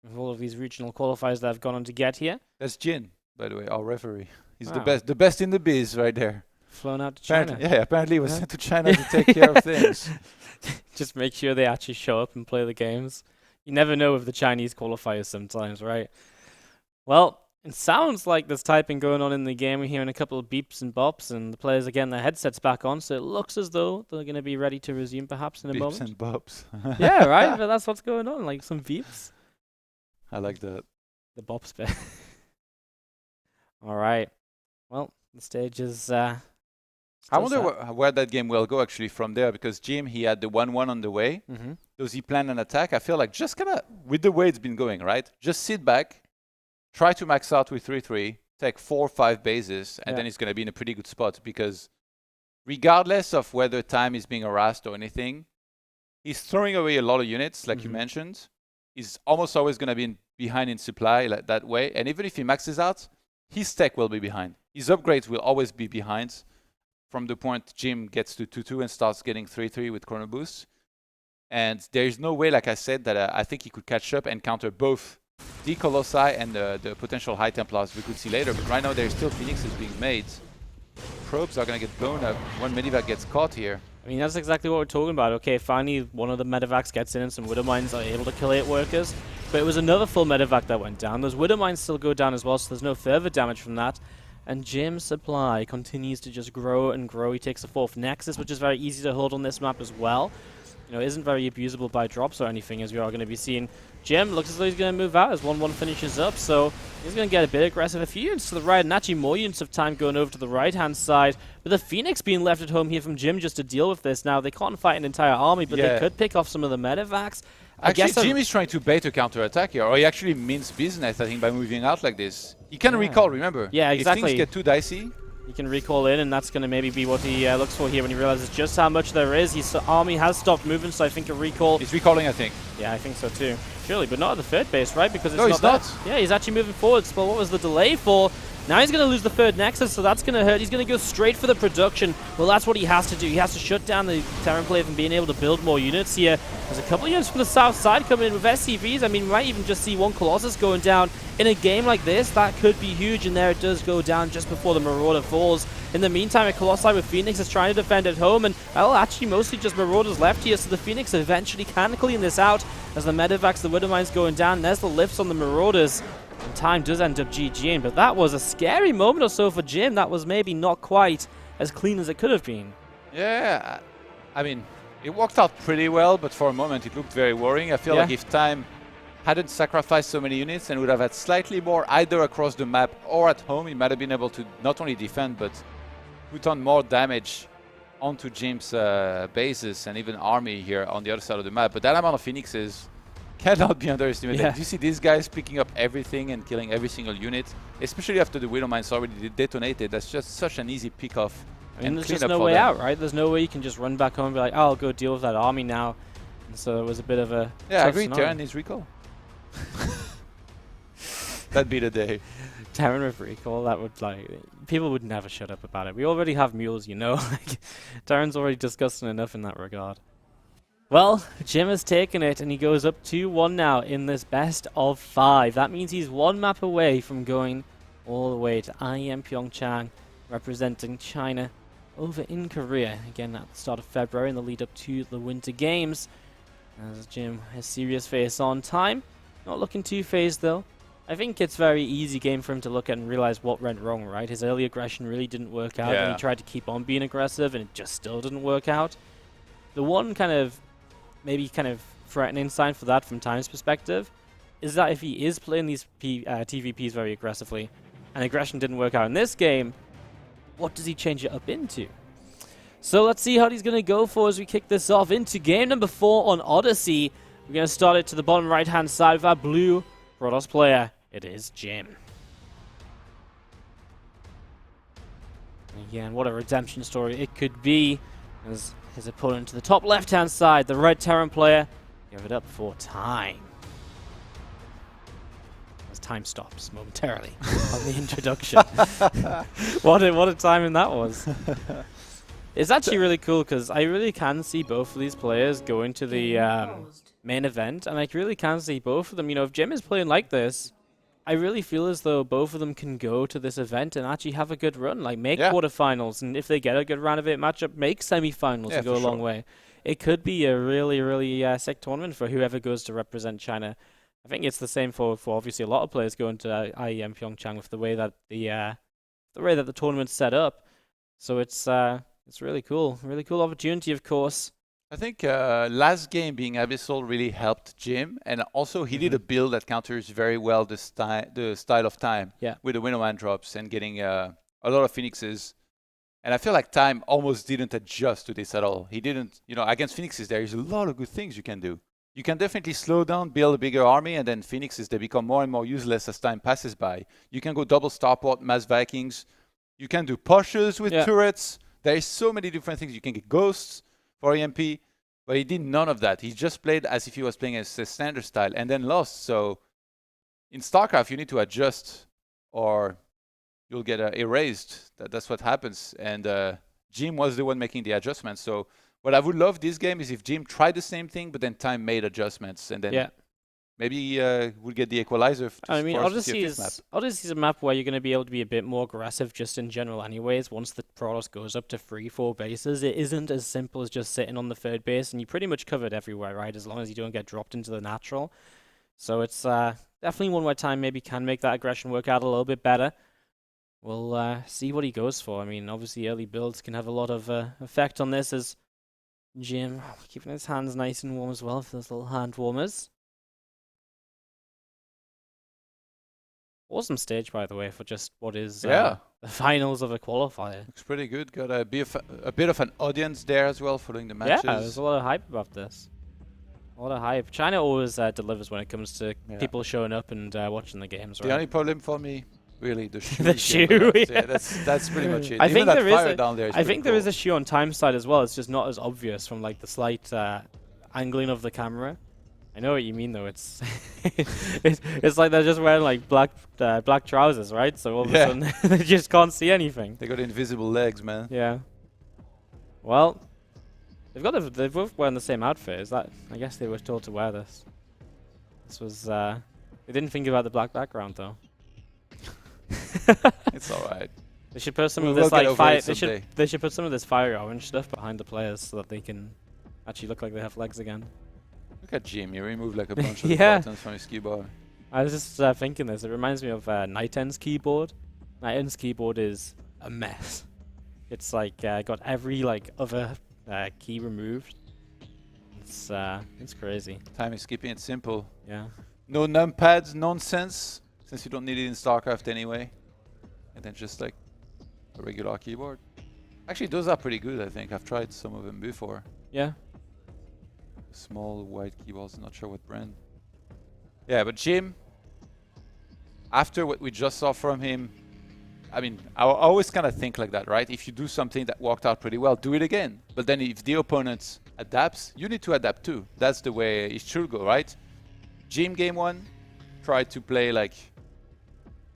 with all of these regional qualifiers that have gone on to get here. That's Jin, by the way, our referee. He's the best in the biz right there. Flown out to China. Apparently he was sent to China to take care of things. Just make sure they actually show up and play the games. You never know with the Chinese qualifiers sometimes, right? Well, It sounds like there's typing going on in the game. We're hearing a couple of beeps and bops, and the players are getting their headsets back on, so it looks as though they're going to be ready to resume perhaps in a moment. Beeps and bops. Yeah, right? But that's what's going on, like some beeps. I like that. The bops bit. All right. Well, the stage is... I wonder where that game will go actually from there, because Jim, he had the 1-1 on the way. Does he plan an attack? I feel like just kind of, with the way it's been going, right? Just sit back, try to max out with 3-3, take 4 or 5 bases, and then he's going to be in a pretty good spot, because regardless of whether time is being harassed or anything, he's throwing away a lot of units, like you mentioned. He's almost always going to be behind in supply like that way, and even if he maxes out, his tech will be behind. His upgrades will always be behind. From the point Jim gets to 2-2 and starts getting 3-3 with Chrono Boost. And there is no way, like I said, that I think he could catch up and counter both the Colossi and the potential High Templars we could see later. But right now, there's still Phoenixes being made. Probes are going to get blown up. One Medivac gets caught here. I mean, that's exactly what we're talking about. Okay, finally, one of the Medivacs gets in and some Widow Mines are able to kill 8 workers. But it was another full Medivac that went down. Those Widow Mines still go down as well, so there's no further damage from that. And Jim's supply continues to just grow and grow. He takes a 4th Nexus, which is very easy to hold on this map as well. You know, isn't very abusable by drops or anything, as we are going to be seeing. Jim looks as though he's going to move out as 1-1 finishes up, so he's going to get a bit aggressive. A few units to the right, and actually more units of time going over to the right-hand side. But the Phoenix being left at home here from Jim just to deal with this. Now, they can't fight an entire army, but they could pick off some of the Medivacs. Actually, Jim is trying to bait a counter-attack here, or he actually means business, I think, by moving out like this. He can recall, remember? Yeah, exactly. If things get too dicey, he can recall in, and that's going to maybe be what he looks for here when he realizes just how much there is. His army has stopped moving, so I think a recall... He's recalling, I think. Yeah, I think so too. Surely, but not at the 3rd base, right? Because it's no, he's not. Yeah, he's actually moving forwards. But what was the delay for? Now he's going to lose the 3rd Nexus, so that's going to hurt. He's going to go straight for the production. Well, that's what he has to do. He has to shut down the Terran player from being able to build more units here. There's a couple of units from the south side coming in with SCVs. I mean, we might even just see one Colossus going down. In a game like this, that could be huge, and there it does go down just before the Marauder falls. In the meantime, a Colossi with Phoenix is trying to defend at home, and, well, actually mostly just Marauders left here, so the Phoenix eventually can clean this out as the Medivacs, the Widow Mines going down. There's the lifts on the Marauders. And time does end up GGing, but that was a scary moment or so for Jim. That was maybe not quite as clean as it could have been. Yeah, I mean, it worked out pretty well, but for a moment it looked very worrying. I feel like if time hadn't sacrificed so many units and would have had slightly more either across the map or at home, he might have been able to not only defend, but put on more damage onto Jim's bases and even army here on the other side of the map. But that amount of Phoenixes cannot be underestimated. Yeah. Do you see these guys picking up everything and killing every single unit, especially after the Widow Mines already detonated? That's just such an easy pick-off. I mean, there's just no way out, right? There's no way you can just run back home and be like, oh, I'll go deal with that army now. And so it was a bit of a I agree. Terran needs recall. That'd be the day. Terran with recall, that would, like, people would never shut up about it. We already have mules, you know. Like, Terran's already disgusting enough in that regard. Well, Jim has taken it, and he goes up 2-1 now in this best of 5. That means he's 1 map away from going all the way to IEM PyeongChang, representing China over in Korea. Again, at the start of February in the lead up to the Winter Games. As Jim has serious face on time. Not looking too phased, though. I think it's a very easy game for him to look at and realize what went wrong, right? His early aggression really didn't work out, and he tried to keep on being aggressive, and it just still didn't work out. The one maybe threatening sign for that from Time's perspective is that if he is playing these TvPs very aggressively and aggression didn't work out in this game, what does he change it up into? So let's see how he's going to go for as we kick this off into game number 4 on Odyssey. We're going to start it to the bottom right hand side with our blue Protoss player. It is Jim. Again, what a redemption story it could be as his opponent to the top left-hand side, the red Terran player, give it up for time. As time stops momentarily on the introduction. What a timing that was. It's actually really cool because I really can see both of these players going to the main event, and I really can see both of them. You know, if Jim is playing like this, I really feel as though both of them can go to this event and actually have a good run, like make quarterfinals, and if they get a good round of 8 matchup, make semifinals and go a long way. It could be a really, really sick tournament for whoever goes to represent China I think it's the same for obviously a lot of players going to IEM PyeongChang with the way that the tournament's set up. So it's really cool opportunity, of course. I think last game being Abyssal really helped Jim, and also he did a build that counters very well the style of Time with the Winnow Man drops and getting a lot of Phoenixes. And I feel like Time almost didn't adjust to this at all. He didn't, against Phoenixes there is a lot of good things you can do. You can definitely slow down, build a bigger army, and then Phoenixes, they become more and more useless as time passes by. You can go double Starport, Mass Vikings. You can do pushes with turrets. There is so many different things. You can get ghosts for EMP, but he did none of that. He just played as if he was playing a standard style and then lost. So in StarCraft, you need to adjust or you'll get erased. That's what happens. And Jim was the one making the adjustments. So what I would love this game is if Jim tried the same thing, but then Time made adjustments. And then maybe we'll get the equalizer. I mean, Odyssey is a map where you're going to be able to be a bit more aggressive just in general anyways. Once the Protoss goes up to 3-4 bases, it isn't as simple as just sitting on the third base, and you pretty much covered everywhere, right? As long as you don't get dropped into the natural. So it's definitely one where Time maybe can make that aggression work out a little bit better. We'll see what he goes for. I mean, obviously early builds can have a lot of effect on this, as Jim keeping his hands nice and warm as well for those little hand warmers. Awesome stage, by the way, for just what is the finals of a qualifier. Looks pretty good. Got a bit of an audience there as well following the matches. Yeah, there's a lot of hype about this. A lot of hype. China always delivers when it comes to people showing up and watching the games, right? The only problem for me, really, the shoe. The shoe, that's pretty much it. I think there is a shoe on Time's side as well. It's just not as obvious from like the slight angling of the camera. I know what you mean, though. It's it's like they're just wearing like black trousers, right? So all of a sudden they just can't see anything. They got invisible legs, man. Yeah. Well, they've both wearing the same outfit. Is that? I guess they were told to wear this. This was. They didn't think about the black background though. It's all right. They should put some of this like fire. They should put some of this fire orange stuff behind the players so that they can actually look like they have legs again. Look at Jim. He removed like a bunch of the buttons from his keyboard. I was just thinking this. It reminds me of Night End's keyboard. Night End's keyboard is a mess. It's like got every like other key removed. It's crazy. Time is keeping it simple. Yeah. No numpads nonsense, since you don't need it in StarCraft anyway. And then just like a regular keyboard. Actually, those are pretty good, I think. I've tried some of them before. Yeah. Small white keyboards, not sure what brand. Yeah, but Jim, after what we just saw from him, I mean, I always kind of think like that, right? If you do something that worked out pretty well, do it again. But then if the opponent adapts, you need to adapt too. That's the way it should go, right? Jim game one tried to play like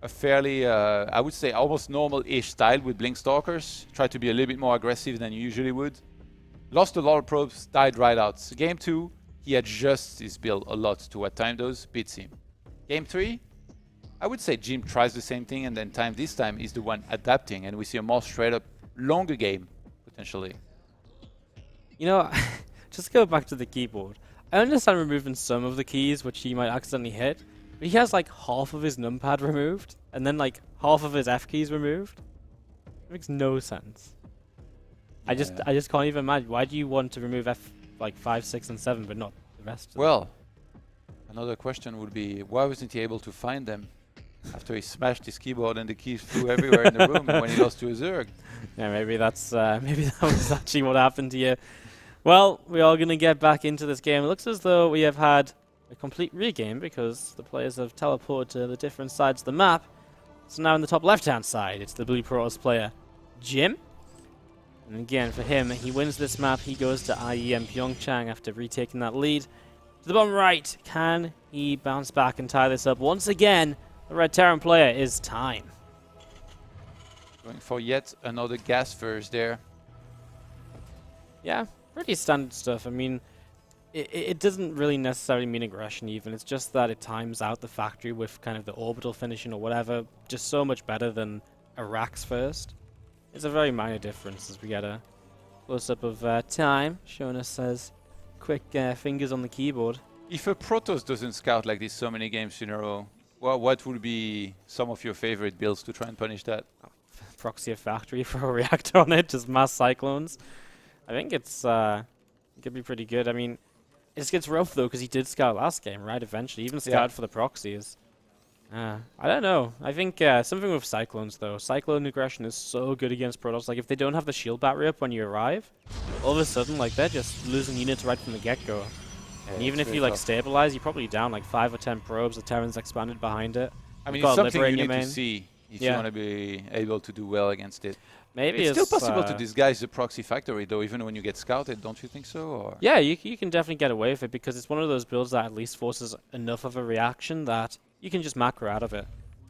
a fairly, I would say almost normal-ish style with Blink Stalkers. Tried to be a little bit more aggressive than you usually would. Lost a lot of probes, died right out. So game 2, he adjusts his build a lot to what Time does, beats him. Game 3, I would say Jim tries the same thing, and then Time this time is the one adapting, and we see a more straight up, longer game, potentially. You know, just go back to the keyboard. I understand removing some of the keys, which he might accidentally hit, but he has like half of his numpad removed, and then like half of his F keys removed. It makes no sense. I just can't even imagine. Why do you want to remove F like 5, 6, and 7, but not the rest? Well, another question would be, why wasn't he able to find them after he smashed his keyboard and the keys flew everywhere in the room when he lost to a Zerg? Yeah, maybe maybe that was actually what happened to you. Well, we are going to get back into this game. It looks as though we have had a complete regame because the players have teleported to the different sides of the map. So now in the top left-hand side, it's the Blue Protoss player, Jim. And again, for him, he wins this map. He goes to IEM PyeongChang after retaking that lead. To the bottom right, can he bounce back and tie this up? Once again, the Red Terran player is Time. Going for yet another gas first there. Yeah, pretty standard stuff. I mean, it doesn't really necessarily mean aggression even. It's just that it times out the factory with kind of the orbital finishing or whatever just so much better than a Rax first. It's a very minor difference as we get a close-up of Time showing us as quick fingers on the keyboard. If a Protoss doesn't scout like this so many games in a row, well, what would be some of your favorite builds to try and punish that? Proxy a factory for a reactor on it, just mass cyclones. I think it's it could be pretty good. I mean, it just gets rough though because he did scout last game, right? Eventually, even scouted for the proxies. I don't know. I think something with cyclones though. Cyclone aggression is so good against Protoss. Like if they don't have the shield battery up when you arrive, all of a sudden like they're just losing units right from the get-go. Yeah, and even if you like stabilize, you're probably down like 5 or 10 probes. The Terran's expanded behind it. I mean, it's something you need to see if you want to be able to do well against it. Maybe it's still possible to disguise the proxy factory, though, even when you get scouted, don't you think so? Or? Yeah, you can definitely get away with it because it's one of those builds that at least forces enough of a reaction that you can just macro out of it.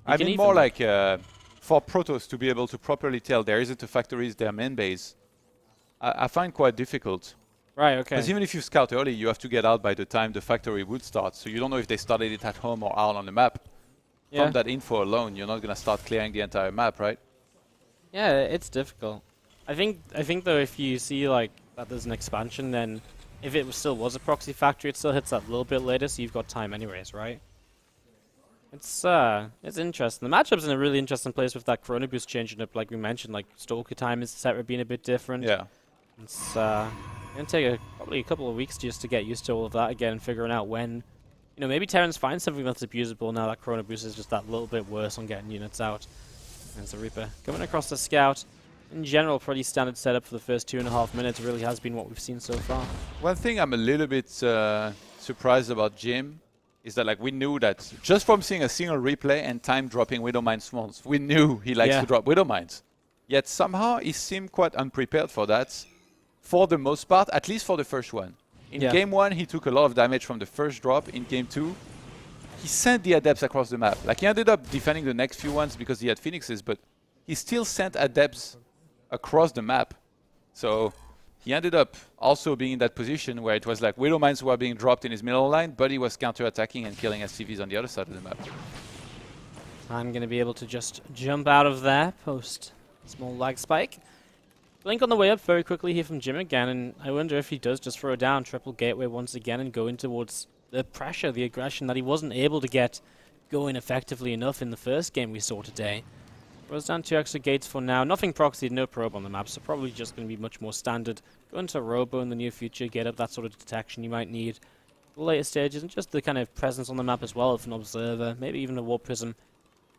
I mean, more like for Protoss to be able to properly tell there isn't a factory, is their main base, I find quite difficult. Right, okay. Because even if you scout early, you have to get out by the time the factory would start. So you don't know if they started it at home or out on the map. Yeah. From that info alone, you're not going to start clearing the entire map, right? Yeah, it's difficult. I think though, if you see like that there's an expansion, then if it still was a proxy factory, it still hits that a little bit later, so you've got time anyways, right? It's interesting. The matchup's in a really interesting place with that Chrono Boost changing up, like we mentioned. Like Stalker time is set for being a bit different. Yeah. It's gonna take probably a couple of weeks just to get used to all of that again, and figuring out when, maybe Terrans find something that's abusable now that Chrono Boost is just that little bit worse on getting units out. There's the Reaper coming across the Scout. In general, pretty standard setup for the first 2.5 minutes. Really has been what we've seen so far. One thing I'm a little bit surprised about Jim is that we knew that just from seeing a single replay and time dropping Widowmine Swans, we knew he likes to drop Widowmines. Yet somehow he seemed quite unprepared for that. For the most part, at least for the first one. In game 1, he took a lot of damage from the first drop. In game 2, he sent the Adepts across the map. He ended up defending the next few ones because he had Phoenixes, but he still sent Adepts across the map. So he ended up also being in that position where it was like Widowmines were being dropped in his middle line, but he was counter-attacking and killing SCVs on the other side of the map. I'm going to be able to just jump out of there, post small lag spike. Blink on the way up very quickly here from Jim again, and I wonder if he does just throw down triple gateway once again and go in towards the pressure, the aggression that he wasn't able to get going effectively enough in the first game we saw today. Throws down 2 extra gates for now. Nothing proxied, no probe on the map, so probably just going to be much more standard. Go into Robo in the near future, get up that sort of detection you might need. The later stages, and just the kind of presence on the map as well of an observer, maybe even a warp prism.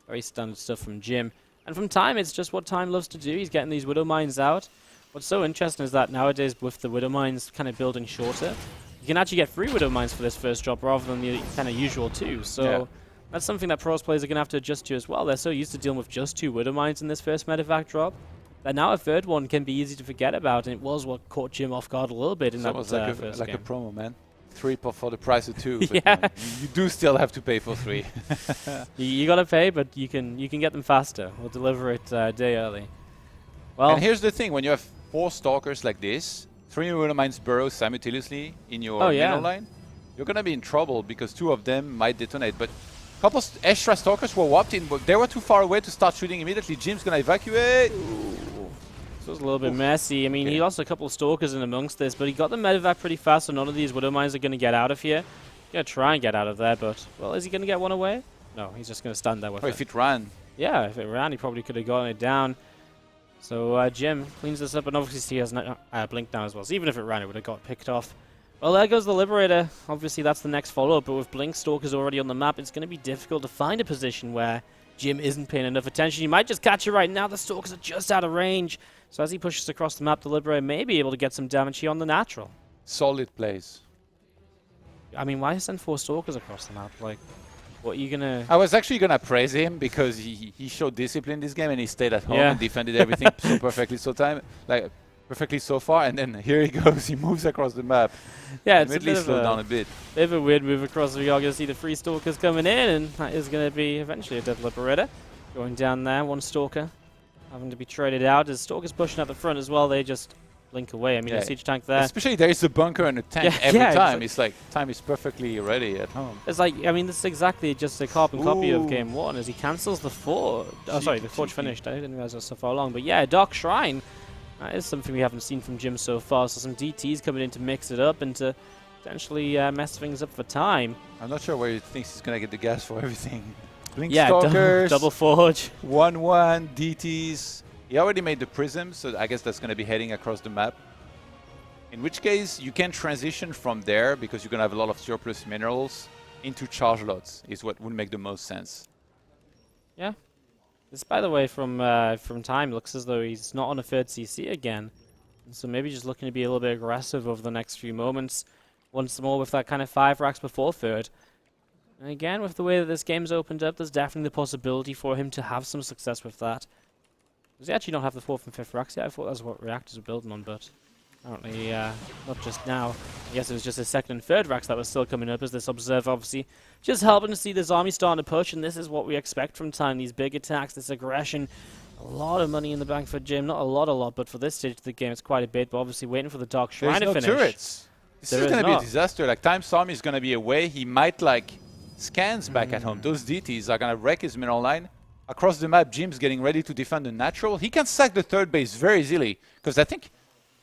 Very standard stuff from Jim. And from Time, it's just what Time loves to do. He's getting these Widow Mines out. What's so interesting is that nowadays, with the Widow Mines kind of building shorter, you can actually get 3 Widow Mines for this first drop rather than the kind of usual 2. So that's something that pros players are going to have to adjust to as well. They're so used to dealing with just 2 Widow Mines in this first medevac drop that now a third one can be easy to forget about, and it was what caught Jim off guard a little bit in that first game. Like a promo, man. 3 for the price of 2. But you do still have to pay for 3. You gotta pay, but you can get them faster. We'll deliver it a day early. Well, and here's the thing: when you have 4 Stalkers like this, 3 Widowmines burrow simultaneously in your middle line, you're gonna be in trouble because 2 of them might detonate. But a couple extra Stalkers were warped in, but they were too far away to start shooting immediately. Jim's gonna evacuate. This was a little bit messy. I mean, he lost a couple of Stalkers in amongst this, but he got the medevac pretty fast, so none of these Widow Mines are going to get out of here. He's going to try and get out of there, but, well, is he going to get one away? No, he's just going to stand there with it. If it ran. Yeah, if it ran, he probably could have gotten it down. So Jim cleans this up, and obviously he has Blink now as well. So even if it ran, it would have got picked off. Well, there goes the Liberator. Obviously, that's the next follow-up, but with Blink Stalkers already on the map, it's going to be difficult to find a position where Jim isn't paying enough attention. He might just catch it right now. The Stalkers are just out of range. So as he pushes across the map, the Liberator may be able to get some damage here on the natural. Solid plays. I mean, why send 4 Stalkers across the map? Like, what are you going to... I was actually going to praise him because he showed discipline this game and he stayed at home and defended everything so perfectly perfectly so far, and then here he goes. He moves across the map. Yeah, it's at least slow down a bit. Bit of a weird move across. We are going to see the 3 Stalkers coming in, and that is going to be eventually a dead Liberator. Going down there, 1 Stalker having to be traded out. As Stalkers pushing at the front as well, they just blink away. I mean, a siege tank there. Especially there is a bunker and a tank every time. It's like Time is perfectly ready at home. It's like, I mean, this is exactly just a carbon copy of game 1 as he cancels the Forge. Oh, sorry, the Forge finished. I didn't realize it was so far along. But yeah, Dark Shrine. That is something we haven't seen from Jim so far. So some DTs coming in to mix it up and to potentially mess things up for Time. I'm not sure where he thinks he's going to get the gas for everything. Blink Yeah, Stalkers, double Forge. 1-1, DTs. He already made the Prism, so I guess that's going to be heading across the map. In which case, you can transition from there, because you're going to have a lot of surplus minerals, into charge lots, is what would make the most sense. Yeah. This, by the way, from Time, looks as though he's not on a third CC again. And so maybe just looking to be a little bit aggressive over the next few moments. Once more with that kind of 5 racks before third. And again, with the way that this game's opened up, there's definitely the possibility for him to have some success with that. Does he actually not have the 4th and 5th racks yet? I thought that's what reactors were building on, but apparently not just now. I guess it was just his 2nd and 3rd racks that was still coming up, as this Observer obviously just helping to see this army starting to push, and this is what we expect from Time. These big attacks, this aggression. A lot of money in the bank for Jim. Not a lot, but for this stage of the game, it's quite a bit. But obviously waiting for the Dark Shrine to finish. Turrets. This is going to be a disaster. Like, Time's army is going to be away. He might, like, scans back at home. Those DTs are going to wreck his mineral line. Across the map, Jim's getting ready to defend the natural. He can sack the 3rd base very easily, because I think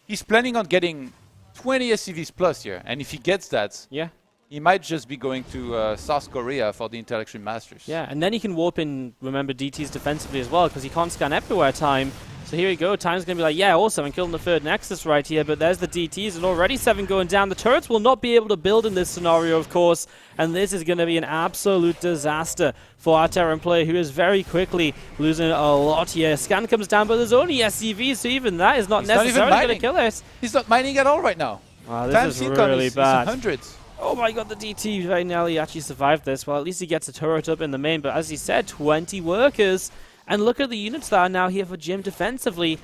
he's planning on getting 20 SCVs plus here. And if he gets that, yeah, he might just be going to South Korea for the Intellectual Masters. Yeah, and then he can warp in, remember, DTs defensively as well, because he can't scan everywhere Time. So here we go. Time's going to be like, yeah, awesome, I'm killing the 3rd Nexus right here, but there's the DTs, and already 7 going down. The turrets will not be able to build in this scenario, of course, and this is going to be an absolute disaster for our Terran player, who is very quickly losing a lot here. Scan comes down, but there's only SCV, so even that is not necessarily going to kill it. He's not mining at all right now. Wow, this is really bad. Hundreds. Oh my god, the DT very nearly actually survived this. Well, at least he gets a turret up in the main, but as he said, 20 workers. And look at the units that are now here for Jim defensively.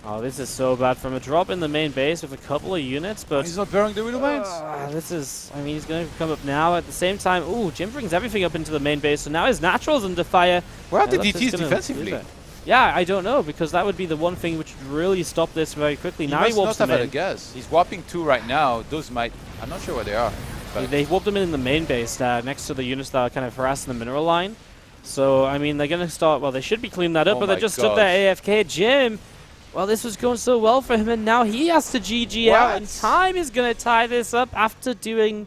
Oh, this is so bad. From a drop in the main base with a couple of units, but he's not bearing the window mines. This is, I mean, he's going to come up now. At the same time, ooh, Jim brings everything up into the main base, so now his natural's under fire. Where are the DTs defensively? Yeah, I don't know, because that would be the one thing which would really stop this very quickly. Now he warps them in. I guess he's warping 2 right now. Those might, I'm not sure where they are. They warped them in the main base next to the units that are kind of harassing the mineral line. So, I mean, they're going to start, well, they should be cleaning that up, but they just stood there AFK. Jim, well, this was going so well for him, and now he has to GG out, and Time is going to tie this up after doing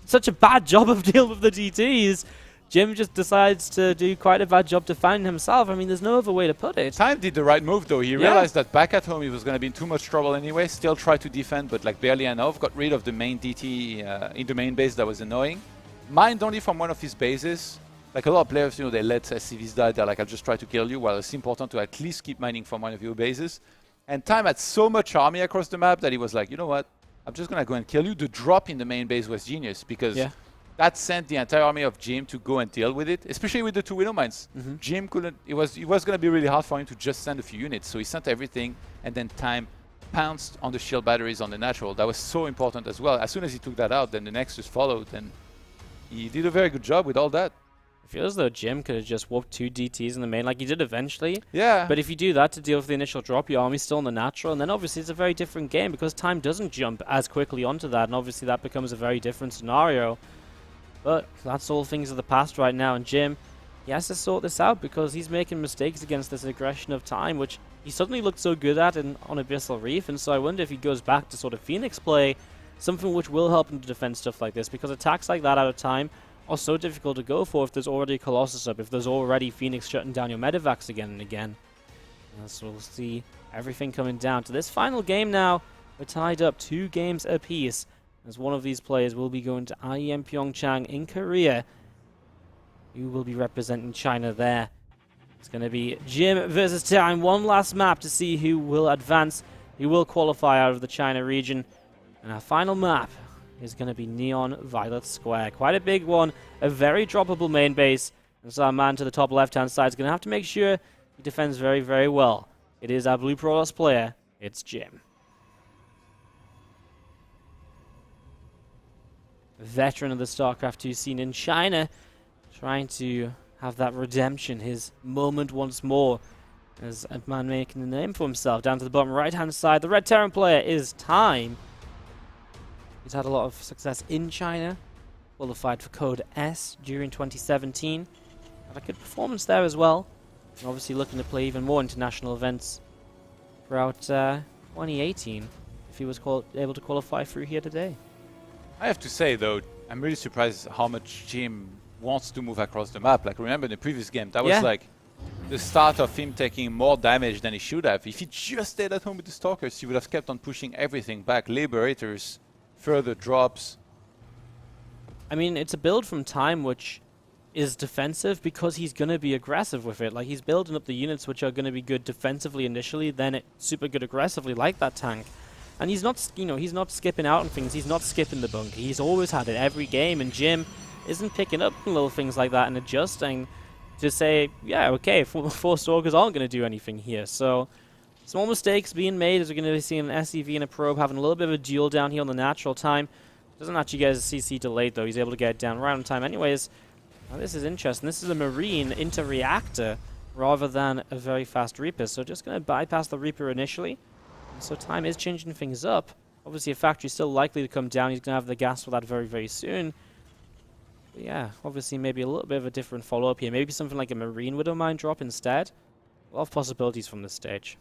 such a bad job of dealing with the DTs. Jim just decides to do quite a bad job defending himself. I mean, there's no other way to put it. Time did the right move, though. He realized that back at home he was going to be in too much trouble anyway. Still tried to defend, but like barely enough. Got rid of the main DT in the main base that was annoying. Mined only from one of his bases. Like a lot of players, you know, they let SCVs die. They're like, I'll just try to kill you. Well, it's important to at least keep mining from one of your bases. And Time had so much army across the map that he was like, you know what? I'm just going to go and kill you. The drop in the main base was genius, because that sent the entire army of Jim to go and deal with it, especially with the 2 window mines. Jim couldn't, it was going to be really hard for him to just send a few units. So he sent everything, and then Time pounced on the shield batteries on the natural. That was so important as well. As soon as he took that out, then the Nexus followed, and he did a very good job with all that. I feel as though Jim could have just warped 2 DTs in the main, like he did eventually. Yeah. But if you do that to deal with the initial drop, your army's still in the natural, and then obviously it's a very different game, because Time doesn't jump as quickly onto that, and obviously that becomes a very different scenario. But that's all things of the past right now, and Jim, he has to sort this out, because he's making mistakes against this aggression of Time, which he suddenly looked so good at on Abyssal Reef, and so I wonder if he goes back to sort of Phoenix play, something which will help him to defend stuff like this, because attacks like that out of Time are so difficult to go for if there's already a Colossus up, if there's already Phoenix shutting down your medevacs again and again. So we'll see everything coming down to this final game now. We're tied up 2 games apiece, as one of these players will be going to IEM PyeongChang in Korea, who will be representing China there. It's going to be Jim versus Time. One last map to see who will advance, who will qualify out of the China region. And our final map is going to be Neon Violet Square. Quite a big one, a very droppable main base. And so our man to the top left-hand side is going to have to make sure he defends very, very well. It is our Blue Protoss player. It's Jim. Veteran of the StarCraft 2 scene in China, trying to have that redemption, his moment once more, as a man making a name for himself. Down to the bottom right-hand side, the Red Terran player is Time. He's had a lot of success in China, qualified for Code S during 2017. Had a good performance there as well. And obviously looking to play even more international events throughout 2018, if he was able to qualify through here today. I have to say, though, I'm really surprised how much Jim wants to move across the map. Like, remember in the previous game, that was like the start of him taking more damage than he should have. If he just stayed at home with the Stalkers, he would have kept on pushing everything back. Liberators, further drops. I mean, it's a build from Time which is defensive because he's going to be aggressive with it. Like, he's building up the units which are going to be good defensively initially, then it's super good aggressively, like that tank. And he's not, you know, he's not skipping out on things. He's not skipping the bunker. He's always had it every game, and Jim isn't picking up little things like that and adjusting to say, yeah, okay, four Stalkers aren't going to do anything here. So, small mistakes being made as we're going to be seeing an SCV and a Probe having a little bit of a duel down here on the natural time. Doesn't actually get his CC delayed, though. He's able to get it down right on time anyways. Now, this is interesting. This is a Marine into Reactor rather than a very fast Reaper. So just going to bypass the Reaper initially. And so Time is changing things up. Obviously, a factory is still likely to come down. He's going to have the gas for that very, very soon. But yeah, obviously maybe a little bit of a different follow-up here. Maybe something like a Marine Widow Mine drop instead. A lot of possibilities from this stage.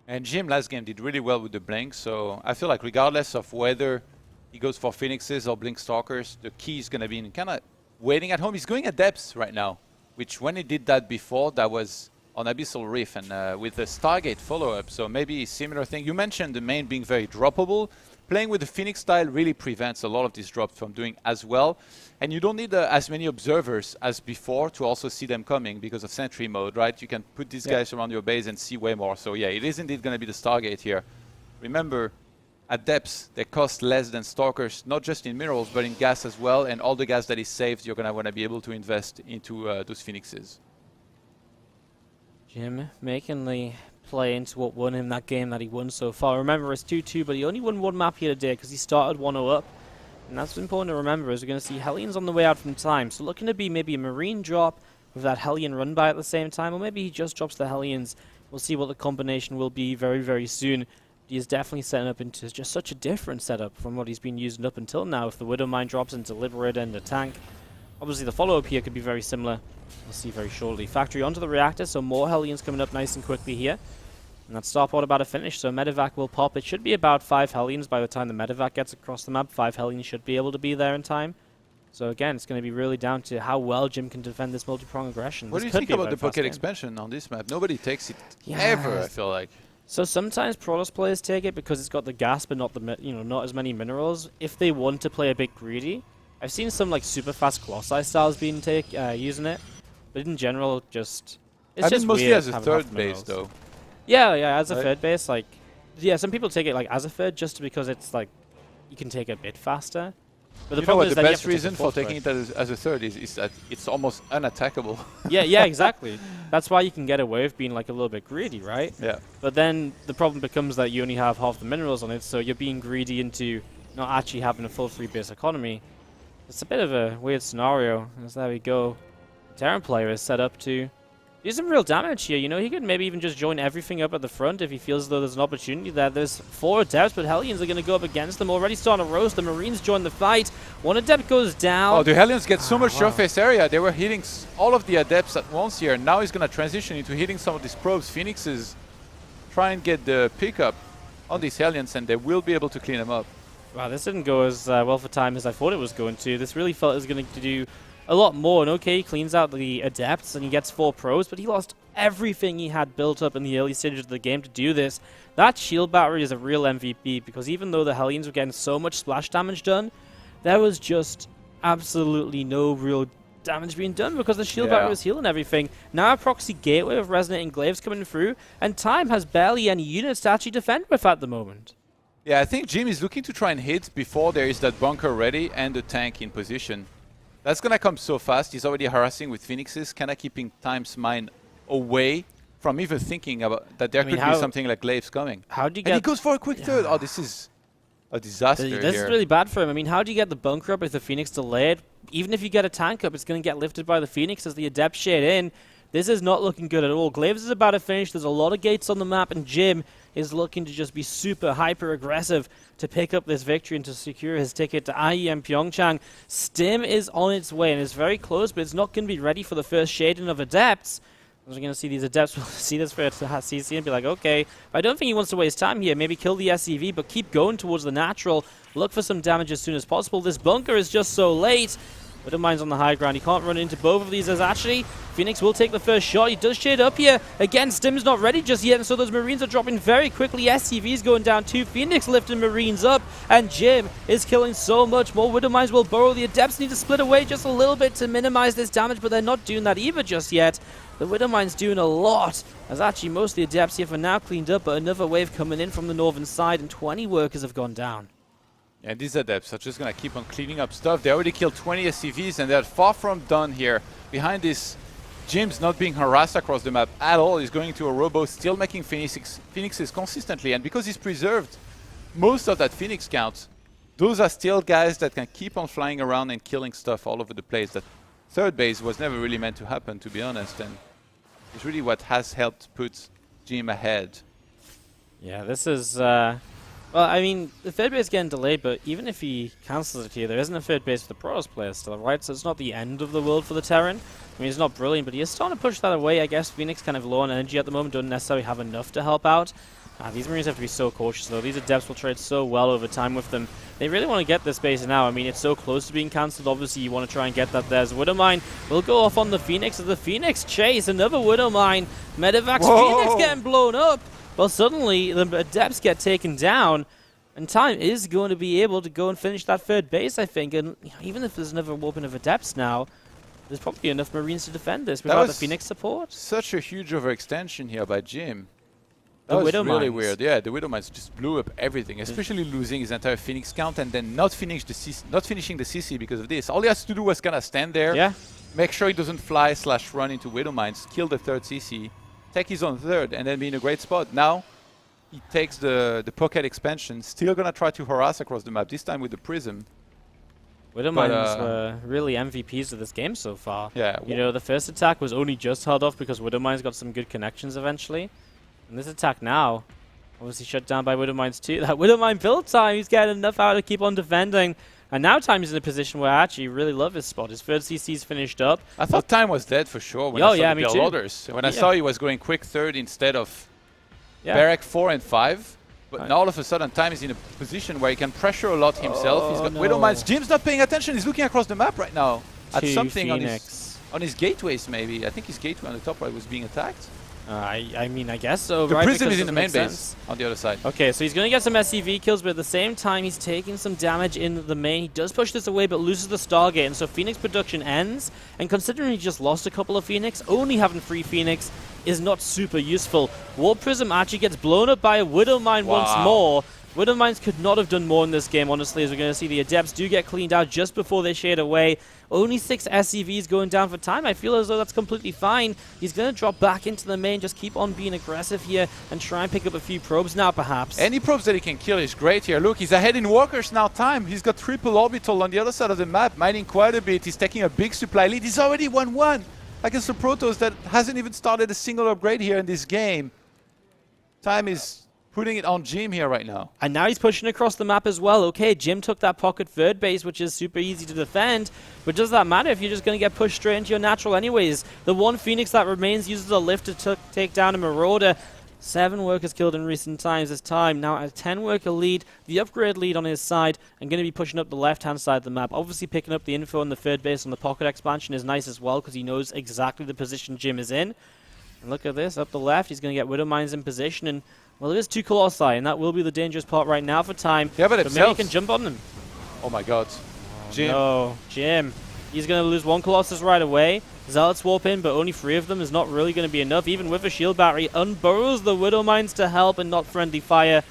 And Jim last game did really well with the Blink, so I feel like regardless of whether he goes for Phoenixes or Blink Stalkers, the key is going to be in kind of waiting at home. He's going at depths right now, which when he did that before, that was on Abyssal Reef and with the Stargate follow-up, so maybe a similar thing. You mentioned the main being very droppable. Playing with the Phoenix style really prevents a lot of these drops from doing as well. And you don't need as many observers as before to also see them coming because of sentry mode, right? You can put these guys around your base and see way more. So yeah, it is indeed going to be the Stargate here. Remember, at depths, they cost less than Stalkers, not just in minerals, but in gas as well. And all the gas that is saved, you're going to want to be able to invest into those Phoenixes. Jim making the play into what won him that game that he won so far. Remember, it's 2-2, but he only won one map here today because he started 1-0 up. And that's important to remember, as we're going to see Hellions on the way out from Time. So looking to be maybe a Marine drop with that Hellion run by at the same time, or maybe he just drops the Hellions. We'll see what the combination will be very, very soon. He is definitely setting up into just such a different setup from what he's been using up until now. If the Widow Mine drops into Liberator and the tank, obviously the follow-up here could be very similar. We'll see very shortly. Factory onto the reactor, so more Hellions coming up nice and quickly here. And that starport about to finish, so medevac will pop. It should be about 5 Hellions by the time the medevac gets across the map. 5 Hellions should be able to be there in time. So again, it's going to be really down to how well Jim can defend this multi-prong aggression. What do you think about the pocket expansion on this map? Nobody takes it ever, I feel like. So sometimes Protoss players take it because it's got the gas, but not the not as many minerals. If they want to play a bit greedy, I've seen some like super fast Colossi styles being using it, but in general, just it's just mostly weird as a third base though. Yeah, as a third base, like some people take it like as a third just because it's like you can take it a bit faster. But the problem is the that best reason for taking it as a third is that it's almost unattackable. yeah, exactly. That's why you can get away with being like a little bit greedy, right? Yeah. But then the problem becomes that you only have half the minerals on it, so you're being greedy into not actually having a full free base economy. It's a bit of a weird scenario. As there we go. Terran player is set up to do some real damage here. You know, he could maybe even just join everything up at the front if he feels as though there's an opportunity there. There's 4 adepts, but Hellions are going to go up against them. Already starting to roast. The Marines join the fight. 1 adept goes down. Oh, the Hellions get so much surface area. They were hitting all of the adepts at once here. Now he's going to transition into hitting some of these probes. Phoenixes try and get the pickup on these Hellions, and they will be able to clean them up. Wow, this didn't go as well for Time as I thought it was going to. This really felt it was going to do a lot more. And okay, he cleans out the adepts and he gets 4 pros, but he lost everything he had built up in the early stages of the game to do this. That shield battery is a real MVP, because even though the Hellions were getting so much splash damage done, there was just absolutely no real damage being done because the shield battery was healing everything. Now a proxy gateway of resonating glaives coming through, and Time has barely any units to actually defend with at the moment. Yeah, I think Jim is looking to try and hit before there is that bunker ready and the tank in position. That's going to come so fast. He's already harassing with Phoenixes, kind of keeping Time's mind away from even thinking about that there could be something like glaives coming. How do you get? And he goes for a quick third. Oh, this is a disaster here. This is really bad for him. I mean, how do you get the bunker up if the Phoenix delayed? Even if you get a tank up, it's going to get lifted by the Phoenix as the Adept shade in. This is not looking good at all. Glaives is about to finish. There's a lot of gates on the map, and Jim is looking to just be super hyper aggressive to pick up this victory and to secure his ticket to IEM PyeongChang. Stim is on its way and is very close, but it's not going to be ready for the first shading of Adepts. We're going to see these adepts will see this for CC and be like, okay, I don't think he wants to waste time here. Maybe kill the SCV, but keep going towards the natural. Look for some damage as soon as possible. This bunker is just so late. Widowmine's on the high ground. He can't run into both of these as actually Phoenix will take the first shot. He does shade up here. Again, Stim's not ready just yet, and so those Marines are dropping very quickly. SCV's going down too. Phoenix lifting Marines up, and Jim is killing so much more. Widowmines will burrow. The Adepts need to split away just a little bit to minimize this damage, but they're not doing that either just yet. The Widowmine's doing a lot, as actually most of the Adepts here for now cleaned up, but another wave coming in from the northern side, and 20 workers have gone down. And these Adepts are just going to keep on cleaning up stuff. They already killed 20 SCVs, and they're far from done here. Behind this, Jim's not being harassed across the map at all. He's going to a robo, still making Phoenixes consistently. And because he's preserved most of that Phoenix count, those are still guys that can keep on flying around and killing stuff all over the place. That third base was never really meant to happen, to be honest. And it's really what has helped put Jim ahead. Yeah, this is... well, I mean, the third base is getting delayed, but even if he cancels it here, there isn't a third base for the Protoss players still, right? So it's not the end of the world for the Terran. I mean, it's not brilliant, but he is starting to push that away. I guess Phoenix kind of low on energy at the moment, don't necessarily have enough to help out. These Marines have to be so cautious, though. These Adepts will trade so well over time with them. They really want to get this base now. I mean, it's so close to being cancelled. Obviously, you want to try and get that there. As Widowmine will go off on the Phoenix. As the Phoenix chase, another Widowmine. Medivac Phoenix getting blown up. Well, suddenly, the Adepts get taken down. And Time is going to be able to go and finish that third base, I think. And you know, even if there's another weapon of Adepts now, there's probably enough Marines to defend this without the Phoenix support. Such a huge overextension here by Jim. That The was Widowmines. really weird. Yeah, the Widowmines just blew up everything, especially losing his entire Phoenix count and then not finishing the CC because of this. All he has to do was kind of stand there, make sure he doesn't fly/run into Widowmines, kill the third CC, take his own third, and then be in a great spot. Now, he takes the pocket expansion, still gonna try to harass across the map, this time with the Prism. Widowmines were really MVPs of this game so far. Yeah. You know, the first attack was only just held off because Widowmines got some good connections eventually. And this attack now, obviously shut down by Widowmines too. That Widowmine build time, he's getting enough out to keep on defending. And now Time is in a position where I actually really love his spot. His third CC's finished up. I thought Time was dead for sure when I saw the build orders. When I saw he was going quick third instead of Barrack 4 and 5. But now all of a sudden Time is in a position where he can pressure a lot himself. He's got Widowmines. Jim's not paying attention. He's looking across the map right now at something on his gateways maybe. I think his gateway on the top right was being attacked. I mean, I guess so. The right, Prism is in the main base on the other side. Okay, so he's going to get some SCV kills, but at the same time, he's taking some damage in the main. He does push this away, but loses the Stargate, and so Phoenix production ends. And considering he just lost a couple of Phoenix, only having 3 Phoenix is not super useful. War Prism actually gets blown up by a Widowmine once more. Widowmines could not have done more in this game, honestly, as we're going to see the Adepts do get cleaned out just before they shade away. Only 6 SCVs going down for Time. I feel as though that's completely fine. He's going to drop back into the main, just keep on being aggressive here and try and pick up a few probes now, perhaps. Any probes that he can kill is great here. Look, he's ahead in workers now. Time. He's got triple orbital on the other side of the map, mining quite a bit. He's taking a big supply lead. He's already 1-1 against the Protoss that hasn't even started a single upgrade here in this game. Time is putting it on Jim here right now. And now he's pushing across the map as well. Okay, Jim took that pocket third base, which is super easy to defend. But does that matter if you're just going to get pushed straight into your natural anyways? The one Phoenix that remains uses a lift to take down a Marauder. 7 workers killed in recent times this time. Now a 10-worker lead, the upgrade lead on his side, and going to be pushing up the left-hand side of the map. Obviously picking up the info on the third base on the pocket expansion is nice as well, because he knows exactly the position Jim is in. And look at this, up the left, he's going to get Widowmines in position, and well, there is 2 Colossi, and that will be the dangerous part right now for Time. Yeah, but maybe he can jump on them. Oh my god. Jim. No, Jim. He's going to lose 1 Colossus right away. Zealots warp in, but only 3 of them is not really going to be enough. Even with a shield battery, unburrows the Widowmines to help and not friendly fire.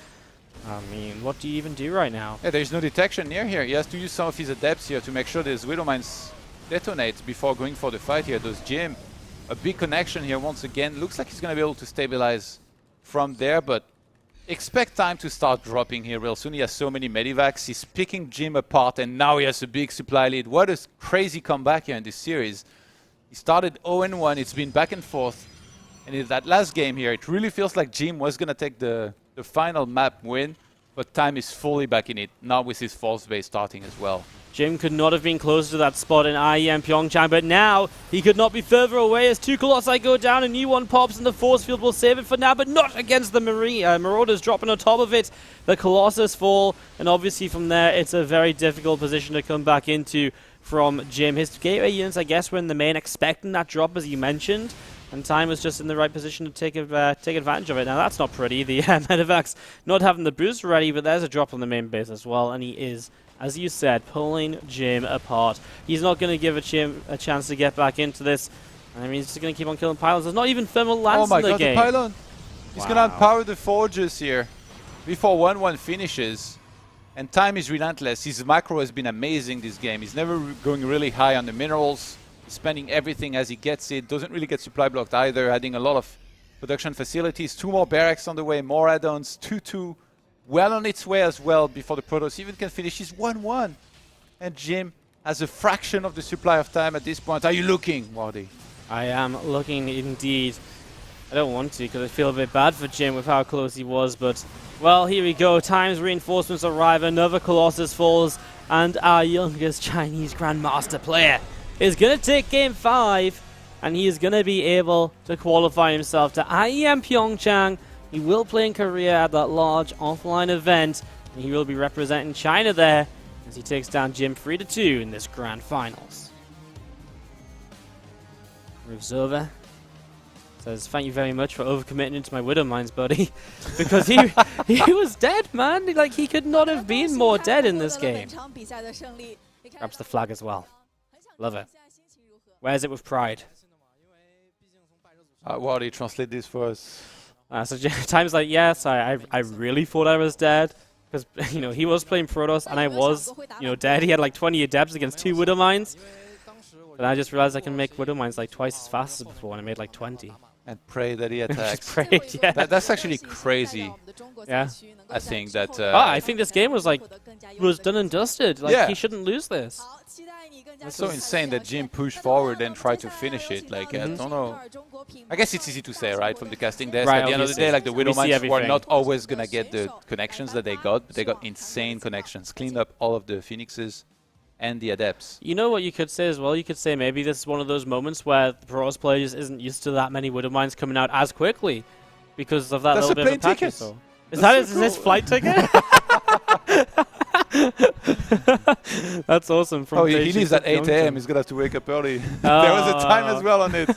I mean, what do you even do right now? Yeah, there's no detection near here. He has to use some of his Adepts here to make sure these Widowmines detonate before going for the fight here. Does Jim. A big connection here once again. Looks like he's going to be able to stabilize from there, but expect Time to start dropping here real soon. He has so many medivacs. He's picking Jim apart, and now he has a big supply lead. What a crazy comeback here in this series. He started 0-1. It's been back and forth. And in that last game here, it really feels like Jim was going to take the final map win, but Time is fully back in it, now with his false base starting as well. Jim could not have been closer to that spot in IEM PyeongChang, but now he could not be further away as 2 Colossi go down. A new one pops and the force field will save it for now, but not against the Marauders dropping on top of it. The Colossus fall, and obviously from there it's a very difficult position to come back into from Jim. His gateway units, I guess, were in the main expecting that drop, as you mentioned, and Time was just in the right position to take advantage of it. Now that's not pretty. The Medivacs not having the boost ready, but there's a drop on the main base as well, and he is, as you said, pulling Jim apart. He's not going to give Jim a chance to get back into this. I mean, he's just going to keep on killing pylons. There's not even thermal lands in the game. Oh my god, the pylon! He's going to empower the forges here before 1-1 finishes. And Time is relentless. His macro has been amazing this game. He's never going really high on the minerals. He's spending everything as he gets it. Doesn't really get supply blocked either. Adding a lot of production facilities. 2 more barracks on the way. More add-ons. 2-2. Well on its way as well before the Protoss even can finish. He's 1-1. And Jim has a fraction of the supply of time at this point. Are you looking, Wardy? I am looking indeed. I don't want to because I feel a bit bad for Jim with how close he was, but well, here we go. Time's reinforcements arrive. Another Colossus falls, and our youngest Chinese Grandmaster player is going to take Game 5, and he is going to be able to qualify himself to IEM PyeongChang. He will play in Korea at that large offline event, and he will be representing China there as he takes down Jim 3-2 in this Grand Finals. Moves over. Says, thank you very much for overcommitting into my Widow Mines, buddy. Because he was dead, man. Like, he could not have been more dead in this game. Grabs the flag as well. Love it. Wears it with pride. Wardy, translate this for us. So Time's like, yes, I really thought I was dead. Because, you know, he was playing Protoss, and I was, you know, dead. He had like 20 adepts against 2 Widow Mines. But I just realized I can make Widow Mines like twice as fast as before, and I made like 20. And pray that he attacks. Just prayed, yeah. That's actually crazy. Yeah. I think that... I think this game was like, was done and dusted. Like, Yeah. he shouldn't lose this. It's so insane that Jim pushed forward and tried to finish it. Like, I don't know. I guess it's easy to say, right, from the casting desk. Right, At the end of the day, like, the Widow We see Mines were everything. not always going to get the connections that they got, but they got insane connections. Cleaned up all of the Phoenixes and the Adepts. You know what you could say as well? You could say maybe this is one of those moments where the Protoss player just isn't used to that many Widow Mines coming out as quickly because of that That's little a bit of a plane package. ticket. So. Is That's that so his cool. flight ticket? That's awesome. From Oh, he Beijing leaves to at 8 Pyeongchang. a.m. He's going to have to wake up early. There was a time as well on it.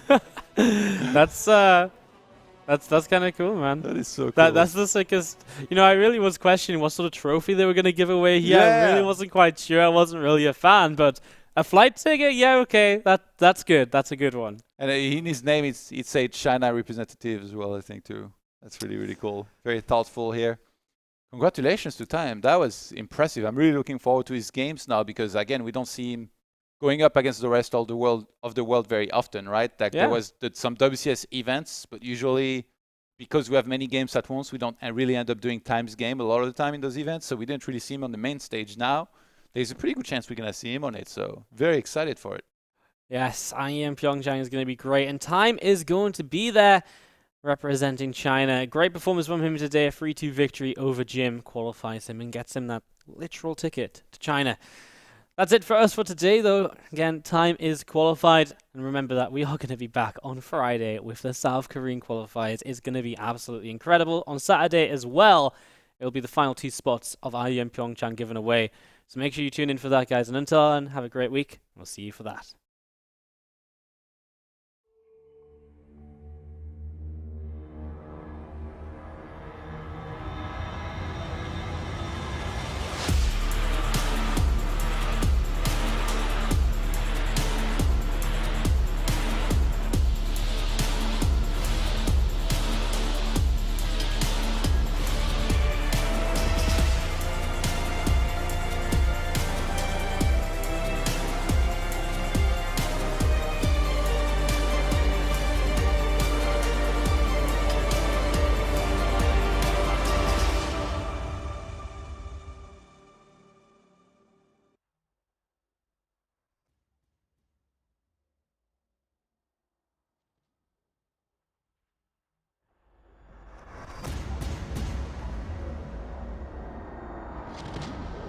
That's kind of cool, man. That is so cool. That's the sickest. You know, I really was questioning what sort of trophy they were going to give away here. I Yeah. really wasn't quite sure. I wasn't really a fan, but a flight ticket, yeah, okay, that's good. That's a good one. And in his name, it said China representative as well, I think, too. That's really, really cool. Very thoughtful here. Congratulations to Time. That was impressive. I'm really looking forward to his games now because, again, we don't see him going up against the rest of the world very often, right? Like Yeah. there was some WCS events, but usually because we have many games at once, we don't really end up doing Time's game a lot of the time in those events. So we didn't really see him on the main stage. Now there's a pretty good chance we're going to see him on it. So very excited for it. Yes, IEM PyeongChang is going to be great, and Time is going to be there representing China. Great performance from him today. A 3-2 victory over Jim qualifies him and gets him that literal ticket to China. That's it for us for today, though. Again, Time is qualified. And remember that we are going to be back on Friday with the South Korean qualifiers. It's going to be absolutely incredible. On Saturday as well, it'll be the final 2 spots of IEM PyeongChang given away. So make sure you tune in for that, guys. And until then, have a great week. We'll see you for that.